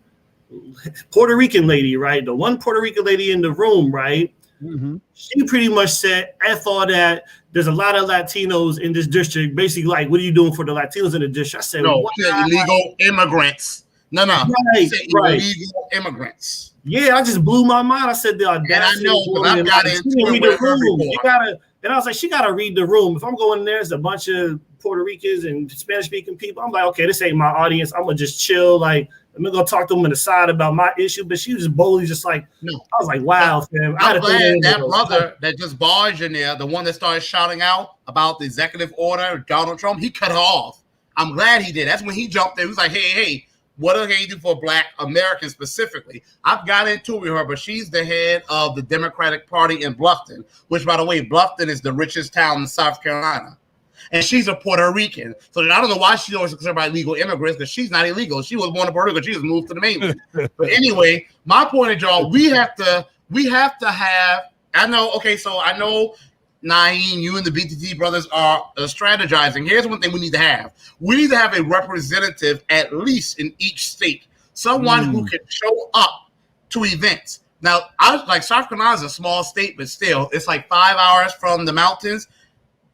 Speaker 4: Puerto Rican lady, right? The one Puerto Rican lady in the room, right? Mm-hmm. She pretty much said, F all that. There's a lot of Latinos in this district. Basically, like, what are you doing for the Latinos in the district? I said,
Speaker 5: no, illegal immigrants. No.
Speaker 4: Right.
Speaker 5: Illegal immigrants.
Speaker 4: Yeah, I just blew my mind. I said the audacity.
Speaker 5: And I know, because I've got into
Speaker 4: read the room. And I was like, she gotta read the room. If I'm going in there, there's a bunch of Puerto Ricans and Spanish speaking people. I'm like, okay, this ain't my audience. I'm gonna just chill. Like, I'm gonna go talk to them on the side about my issue. But she was just boldly just like,
Speaker 5: No.
Speaker 4: I was like, wow, fam.
Speaker 5: I'm glad that brother that just barged in there, the one that started shouting out about the executive order, Donald Trump, he cut her off. I'm glad he did. That's when he jumped in. He was like, hey, what do they do for Black Americans specifically? I've got into it with her, but she's the head of the Democratic Party in Bluffton, which, by the way, Bluffton is the richest town in South Carolina. And she's a Puerto Rican. So I don't know why she's always concerned about illegal immigrants, because she's not illegal. She was born in Puerto Rico. She just moved to the mainland. But anyway, my point is, y'all, we have to have, I know, Naeem, you and the BTT brothers are strategizing. Here's one thing we need to have. We need to have a representative, at least in each state, someone who can show up to events. Now, South Carolina is a small state, but still, it's like 5 hours from the mountains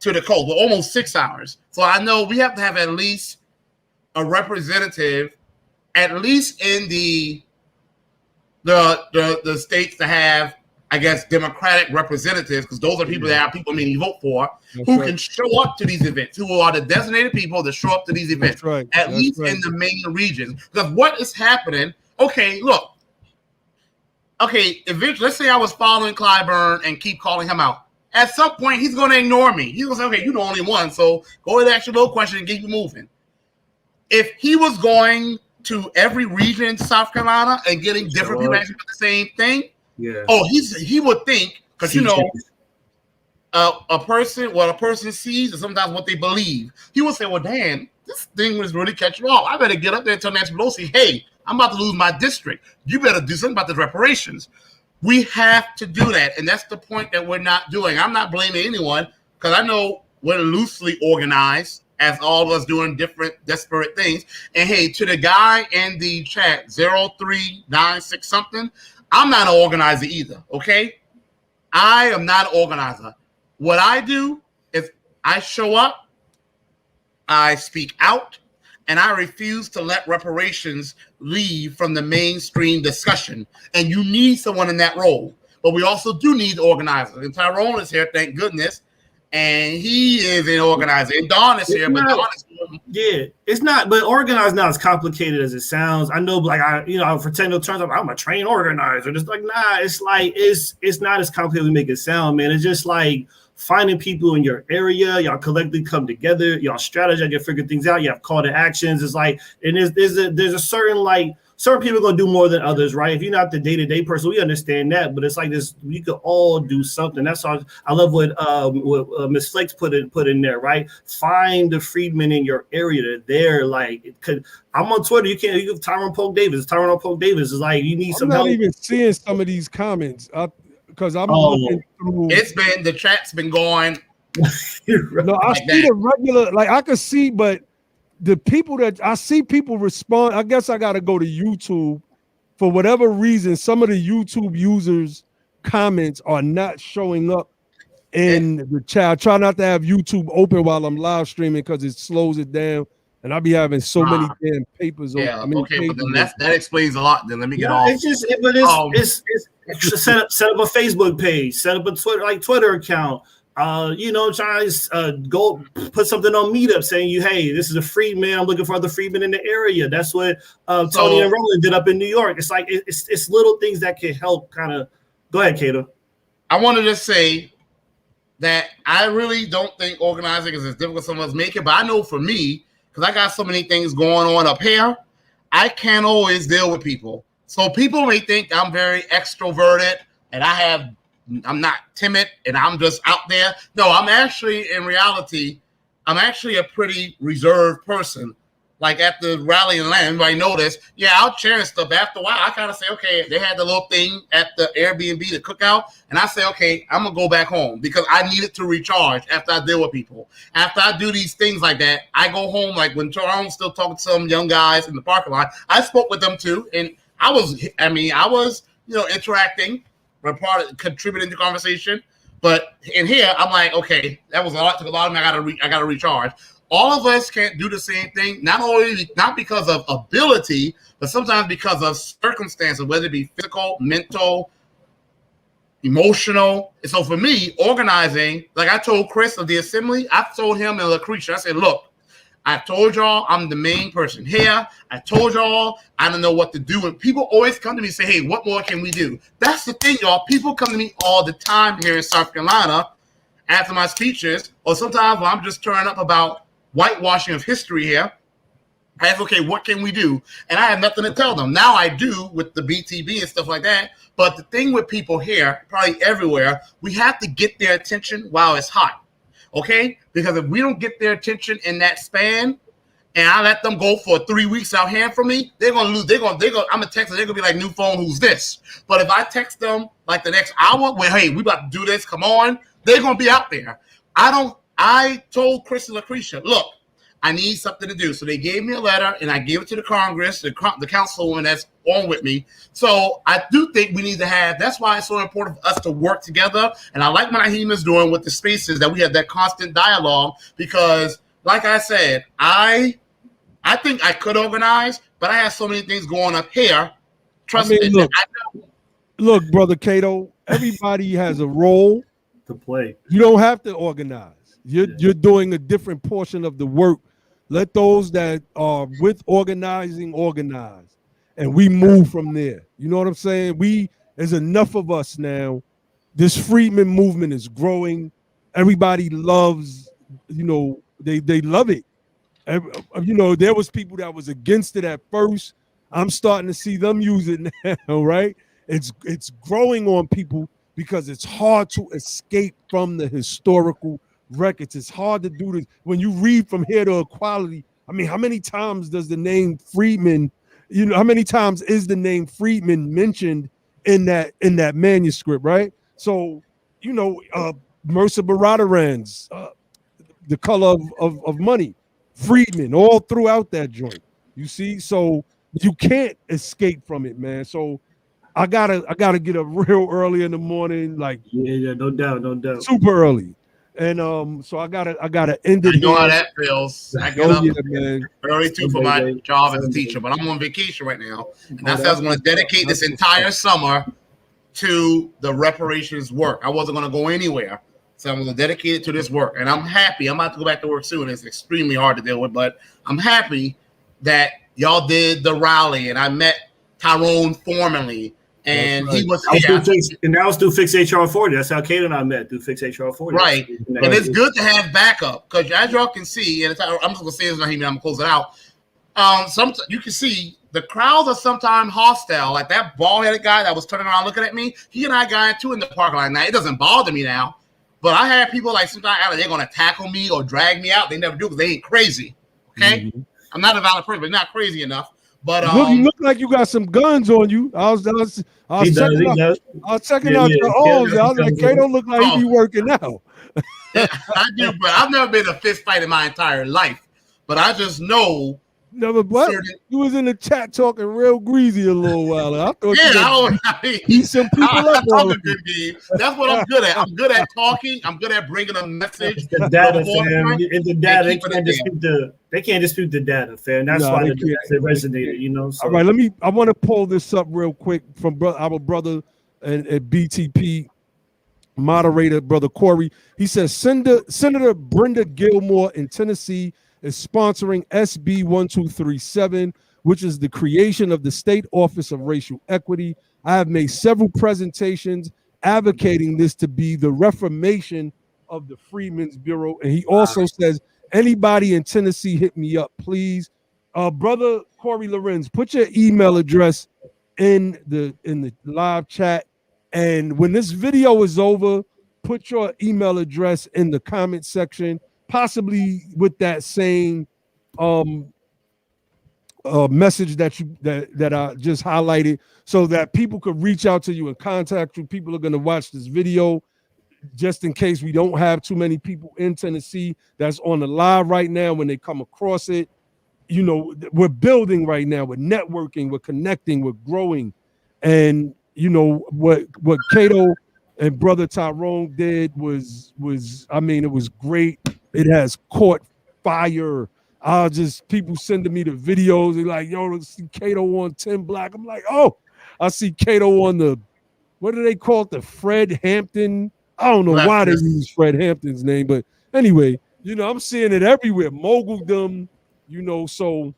Speaker 5: to the coast, but almost 6 hours. So I know we have to have at least a representative, at least in the states that have, I guess, Democratic representatives, because those are people that have people meaning vote for, who can show up to these events, who are the designated people that show up to these events, at least in the main regions. Because what is happening, eventually, let's say I was following Clyburn and keep calling him out. At some point, he's going to ignore me. He's going to say, okay, you're the only one, so go ahead and ask your little question and get you moving. If he was going to every region in South Carolina and getting different people asking the same thing, he would think, because a person sees is sometimes what they believe. He would say, well, damn, this thing was really catching off. I better get up there and tell Nancy Pelosi, hey, I'm about to lose my district. You better do something about the reparations. We have to do that, and that's the point that we're not doing. I'm not blaming anyone, because I know we're loosely organized, as all of us doing different desperate things. And hey, to the guy in the chat, 0396 something, I'm not an organizer either, okay? I am not an organizer. What I do is I show up, I speak out, and I refuse to let reparations leave from the mainstream discussion. And you need someone in that role. But we also do need organizers. And Tyrone is here, thank goodness. And he is an organizer. And Dawn is here, but Dawn is
Speaker 4: it's not, but organized not as complicated as it sounds. I know, like for technical terms, I'm a trained organizer. It's like, nah, it's like it's not as complicated as we make it sound, man. It's just like finding people in your area, y'all collectively come together, y'all strategize, you figure things out, you have call to actions. It's like, and there's a certain certain people are gonna do more than others, right? If you're not the day-to-day person, we understand that, but it's like this, we could all do something. That's all. I love what Ms. Flakes put in there, right? Find the freedmen in your area that they're like, I'm on Twitter, you can Tyrone Polk Davis is like, you need some help.
Speaker 1: I'm not even seeing some of these comments because I'm looking through.
Speaker 5: The chat's been going.
Speaker 1: No, I see the regular, like I could see, but the people that I see people respond, I guess I got to go to YouTube. For whatever reason, some of the YouTube users' comments are not showing up in the chat. I try not to have YouTube open while I'm live streaming because it slows it down. And I'll be having so many damn papers.
Speaker 5: Yeah, but then that explains a lot. Then let me get off.
Speaker 4: It's just, it's set up a Facebook page, set up a Twitter account. Try to go put something on Meetup saying hey, this is a freedman. I'm looking for other freedmen in the area. That's what Tony and Roland did up in New York. It's like it's little things that can help kind of. Go ahead, Kato.
Speaker 5: I wanted to say that I really don't think organizing is as difficult as some of us make it, but I know for me, because I got so many things going on up here, I can't always deal with people. So people may think I'm very extroverted and I'm not timid and I'm just out there. No, I'm actually, in reality, a pretty reserved person. Like at the rally and land, everybody noticed, I'll share stuff. After a while, I kind of say, okay, they had the little thing at the Airbnb, the cookout, and I say, okay, I'm going to go back home because I needed to recharge after I deal with people. After I do these things like that, I go home, like when Tyrone still talking to some young guys in the parking lot, I spoke with them too, and I was interacting, contributing to conversation. But in here, I'm like, okay, that was a lot. Took a lot of me. I got to recharge. All of us can't do the same thing. Not because of ability, but sometimes because of circumstances, whether it be physical, mental, emotional. And so for me, organizing, like I told Chris of the assembly, I told him and Lucretia, I said, look, I told y'all I'm the main person here. I told y'all I don't know what to do. And people always come to me and say, hey, what more can we do? That's the thing, y'all. People come to me all the time here in South Carolina after my speeches, or sometimes when I'm just turning up about whitewashing of history here. I ask, okay, what can we do? And I have nothing to tell them. Now I do with the BTB and stuff like that. But the thing with people here, probably everywhere, we have to get their attention while it's hot, okay? Because if we don't get their attention in that span, and I let them go for 3 weeks out here from me, they're gonna lose. I'm gonna text them. They're gonna be like, new phone, who's this? But if I text them like the next hour, well, hey, we about to do this, come on, they're gonna be out there. I told Chris and Lucretia, look, I need something to do. So they gave me a letter, and I gave it to the Congress, the councilwoman that's on with me. So I do think we need to have, that's why it's so important for us to work together. And I like what Naheem is doing with the spaces, that we have that constant dialogue, because like I said, I think I could organize, but I have so many things going up here. Trust me.
Speaker 1: Look, Brother Cato, everybody has a role
Speaker 4: to play.
Speaker 1: You don't have to organize. You're doing a different portion of the work. Let those that are with organizing organize, and we move from there. You know what I'm saying? There's enough of us now. This Freedmen movement is growing. Everybody loves, they love it. There was people that was against it at first. I'm starting to see them use it now, right? It's growing on people because it's hard to escape from the historical records. It's hard to do this. When you read From Here to Equality, I mean, how many times does the name Freedmen, how many times is the name Freedmen mentioned in that manuscript, right? So, Mercer Baradaran's The Color of Money, Freedmen, all throughout that joint. You see, so you can't escape from it, man. So I gotta get up real early in the morning, like
Speaker 4: no doubt,
Speaker 1: super early. And so I gotta end it.
Speaker 5: You know how that feels. I get up
Speaker 1: man.
Speaker 5: early too for my job as a teacher, but I'm on vacation right now, and that's why I was going to dedicate this entire summer to the reparations work. I wasn't going to go anywhere, so I'm going to dedicate it to this work. And I'm happy. I'm about to go back to work soon. It's extremely hard to deal with, but I'm happy that y'all did the rally, and I met Tyrone formally. And he was here.
Speaker 4: And that was through Fix HR 40. That's how Kate and I met, through Fix HR 40.
Speaker 5: Right. And it's good to have backup, because as y'all can see, and I'm just going to say this, I'm going to close it out. You can see the crowds are sometimes hostile. Like that bald-headed guy that was turning around looking at me, he and I got into in the parking lot. Now, it doesn't bother me now, but I had people like sometimes they're going to tackle me or drag me out. They never do because they ain't crazy. Okay? Mm-hmm. I'm not a valid person, but not crazy enough. But
Speaker 1: you look like you got some guns on you. I was checking out your arms. I was like, Kato look like he be working out.
Speaker 5: I do, but I've never been in a fist fight in my entire life. But I just know.
Speaker 1: Never, but you was in the chat talking real greasy a little while. I thought beat some people up.
Speaker 5: That's what I'm good at. I'm good at talking. I'm good at bringing a message.
Speaker 4: The data, fam. And the data, they can't dispute the data, fam. That's why it resonated, So.
Speaker 1: All right, I want to pull this up real quick from our brother at BTP moderator, Brother Corey. He says, Senator Brenda Gilmore in Tennessee is sponsoring SB 1237, which is the creation of the State Office of Racial Equity. I have made several presentations advocating this to be the reformation of the Freedmen's Bureau. And he also says, anybody in Tennessee, hit me up, please. Brother Corey Lorenz, put your email address in the live chat. And when this video is over, put your email address in the comment section, possibly with that same message that I just highlighted, so that people could reach out to you and contact you. People are going to watch this video just in case we don't have too many people in Tennessee that's on the live right now. When they come across it, we're building right now, we're networking, we're connecting, we're growing. And what Cato and Brother Tyrone did was it was great. It has caught fire. People sending me the videos. They're like, yo, I see Cato on 10 Black. I'm like, oh, I see Cato on the what do they call it? The Fred Hampton. I don't know why they use Fred Hampton's name, but anyway, you know, I'm seeing it everywhere. Moguldom, you know, so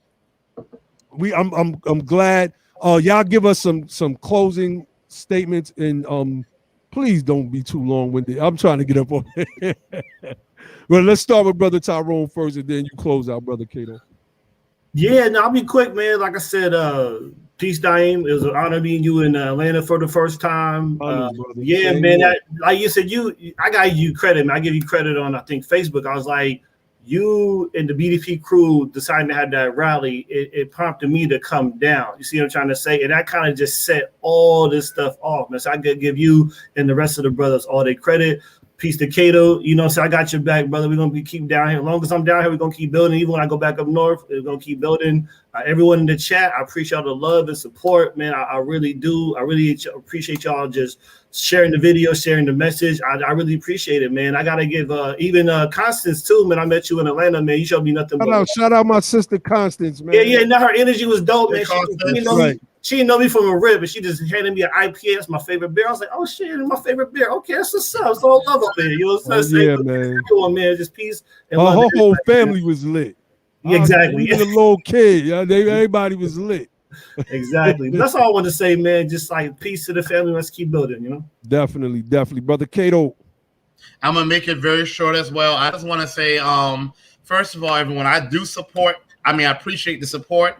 Speaker 1: I'm glad. Y'all give us some closing statements, and please don't be too long-winded. I'm trying to get up on it. Well, let's start with Brother Tyrone first, and then you close out, Brother Cato.
Speaker 4: Yeah, no, I'll be quick, man. Like I said, peace, Daim. It was an honor meeting you in Atlanta for the first time. Yeah, man. Like you said, I got you credit, man. I give you credit on, I think, Facebook. I was like, you and the BDP crew deciding to have that rally, it prompted me to come down. You see what I'm trying to say? And that kind of just set all this stuff off, man. So I could give you and the rest of the brothers all their credit. Peace to Cato, you know, so I got your back, brother. We're going to keep down here. As long as I'm down here, we're going to keep building. Even when I go back up north, we're going to keep building. Everyone in the chat, I appreciate all the love and support, man. I really do. I really appreciate y'all just sharing the video, sharing the message. I really appreciate it, man. I got to give even Constance, too, man. I met you in Atlanta, man. You showed me nothing but
Speaker 1: shout out my sister Constance, man.
Speaker 4: Yeah. Now her energy was dope, man. She didn't know me from a rib, but she just handed me an IPA. That's my favorite beer. I was like, oh shit, it's my favorite beer. Okay, that's what's up. It's all love up there. You know what I'm saying?
Speaker 1: Yeah, man.
Speaker 4: Come on, man. Just peace. And
Speaker 1: her whole family was lit.
Speaker 4: Yeah, exactly.
Speaker 1: Even a little kid. Everybody was lit.
Speaker 4: Exactly. That's all I want to say, man. Just like peace to the family. Let's keep building, you know?
Speaker 1: Definitely. Brother Cato.
Speaker 5: I'm going to make it very short as well. I just want to say, first of all, everyone, I appreciate the support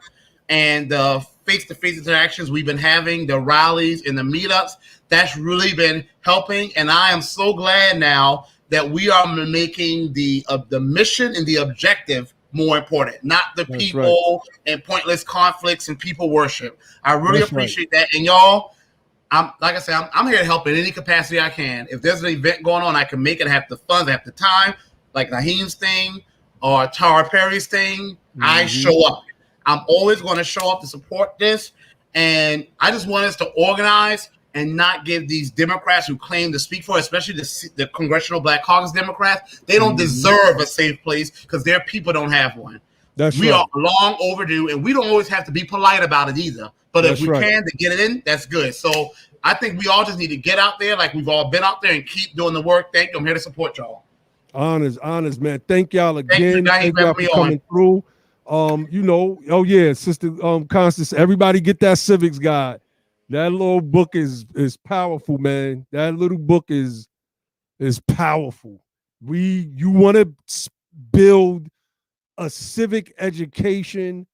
Speaker 5: and the face-to-face interactions we've been having, the rallies and the meetups. That's really been helping. And I am so glad now that we are making the mission and the objective more important, not the people and pointless conflicts and people worship. I really appreciate that. And y'all, I'm here to help in any capacity I can. If there's an event going on, I can make it. I have the funds, I have the time, like Naheem's thing or Tara Perry's thing. I show up. I'm always going to show up to support this. And I just want us to organize and not give these Democrats who claim to speak for, especially the Congressional Black Caucus Democrats, they don't deserve a safe place because their people don't have one. We are long overdue, and we don't always have to be polite about it either. But if we can to get it in, that's good. So I think we all just need to get out there like we've all been out there and keep doing the work. Thank you. I'm here to support y'all.
Speaker 1: Honors, man. Thank y'all again. Thank y'all for coming through. Sister Constance, everybody get that civics guide. That little book is powerful, man. That little book is powerful. You want to build a civic education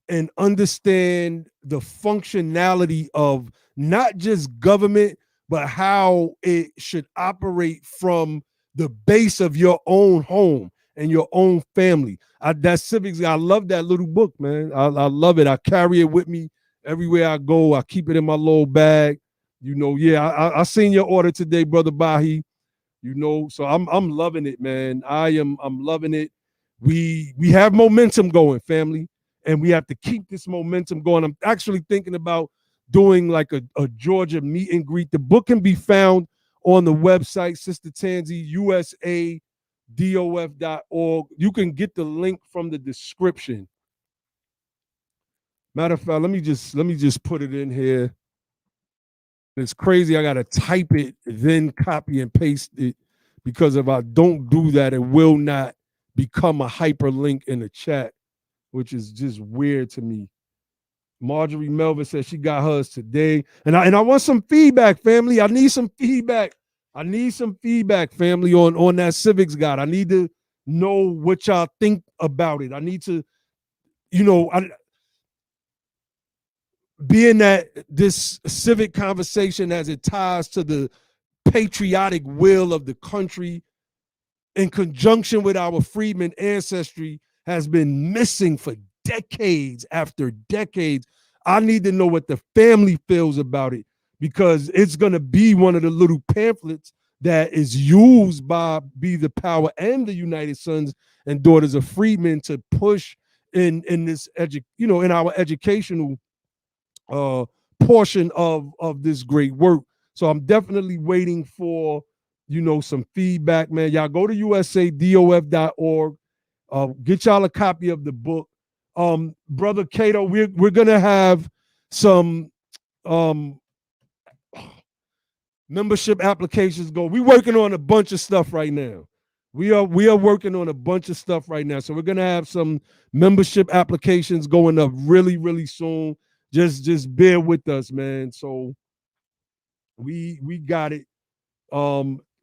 Speaker 1: and understand the functionality of not just government, but how it should operate from the base of your own home and your own family. That civics, I love that little book, man. I love it. I carry it with me everywhere I go. I keep it in my little bag. I seen your order today, Brother Bahi. So I'm loving it, man. I'm loving it. We have momentum going, family, and we have to keep this momentum going. I'm actually thinking about doing like a Georgia meet and greet. The book can be found on the website, Sister Tansy, USADOF.org. You can get the link from the description. Matter of fact, let me just put it in here. It's crazy. I gotta type it, then copy and paste it, because if I don't do that, it will not become a hyperlink in the chat, which is just weird to me. Marjorie Melvin says she got hers today. And I want some feedback, family. I need some feedback. Family, on that civics guide. I need to know what y'all think about it. I need to, being that this civic conversation as it ties to the patriotic will of the country in conjunction with our freedmen ancestry has been missing for decades after decades. I need to know what the family feels about it, because it's going to be one of the little pamphlets that is used by Be the Power and the United Sons and Daughters of Freedmen to push in this in our educational portion of this great work. So I'm definitely waiting for some feedback, man. Y'all go to usadof.org. Get y'all a copy of the book. Brother Cato, we're gonna have some membership applications go. We're working on a bunch of stuff right now. We are working on a bunch of stuff right now. So we're gonna have some membership applications going up really, really soon. Just bear with us, man. So we got it.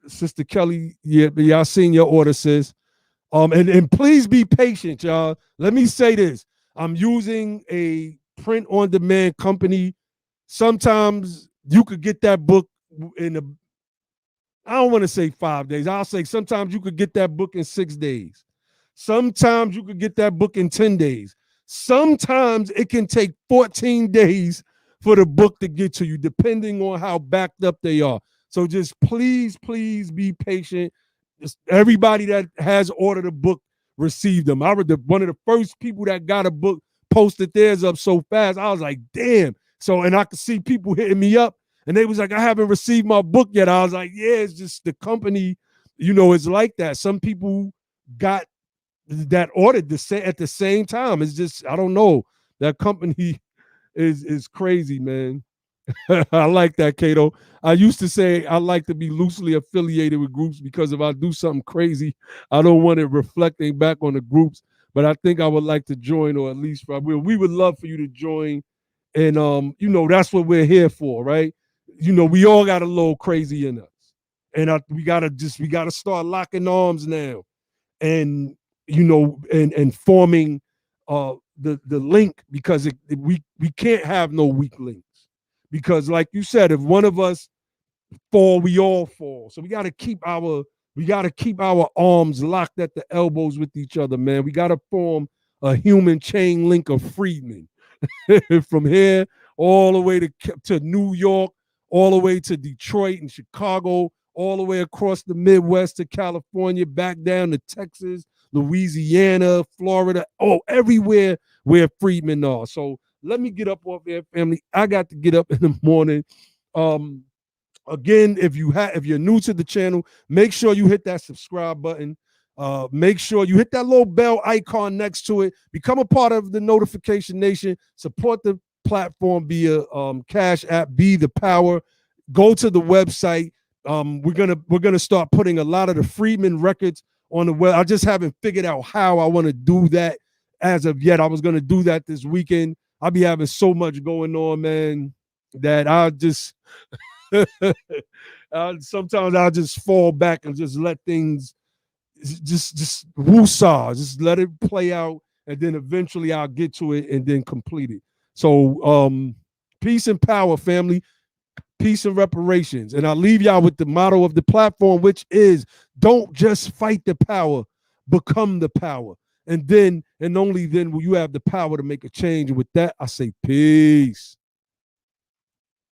Speaker 1: Sister Kelly, yeah, y'all seen your order, sis. And please be patient, y'all. Let me say this. I'm using a print on demand company. Sometimes you could get that book in I don't want to say 5 days. I'll say sometimes you could get that book in 6 days. Sometimes you could get that book in 10 days. Sometimes it can take 14 days for the book to get to you, depending on how backed up they are. So just please be patient. Just everybody that has ordered a book received them. I was one of the first people that got a book posted theirs up so fast. I was like, damn. So, and I could see people hitting me up and they was like, I haven't received my book yet. I was like, yeah, it's just the company, it's like that. Some people got that ordered at the same time. It's just, I don't know. That company is crazy, man. I like that, Kato. I used to say I like to be loosely affiliated with groups because if I do something crazy, I don't want it reflecting back on the groups. But I think I would like to join, or at least we would love for you to join. And that's what we're here for, right? We all got a little crazy in us, and we gotta start locking arms now, and and forming the link, because we can't have no weak links. Because like you said, if one of us fall, we all fall. So we got to keep our arms locked at the elbows with each other, man. We got to form a human chain link of freedmen from here all the way to New York, all the way to Detroit and Chicago, all the way across the Midwest to California, back down to Texas, Louisiana, Florida, everywhere where freedmen are. So let me get up off there, family. I got to get up in the morning. Again, if you're new to the channel, make sure you hit that subscribe button. Make sure you hit that little bell icon next to it. Become a part of the Notification Nation. Support the platform via Cash App, BETHEPOWER. Go to the website. We're gonna start putting a lot of the Freedmen records on the web. I just haven't figured out how I want to do that as of yet. I was gonna do that this weekend. I'll be having so much going on, man, that I'll just sometimes I'll just fall back and just let things just woosah, just let it play out, and then eventually I'll get to it and then complete it. So peace and power, family. Peace and reparations. And I'll leave y'all with the motto of the platform, which is don't just fight the power, become the power. And then, and only then will you have the power to make a change. And with that, I say peace.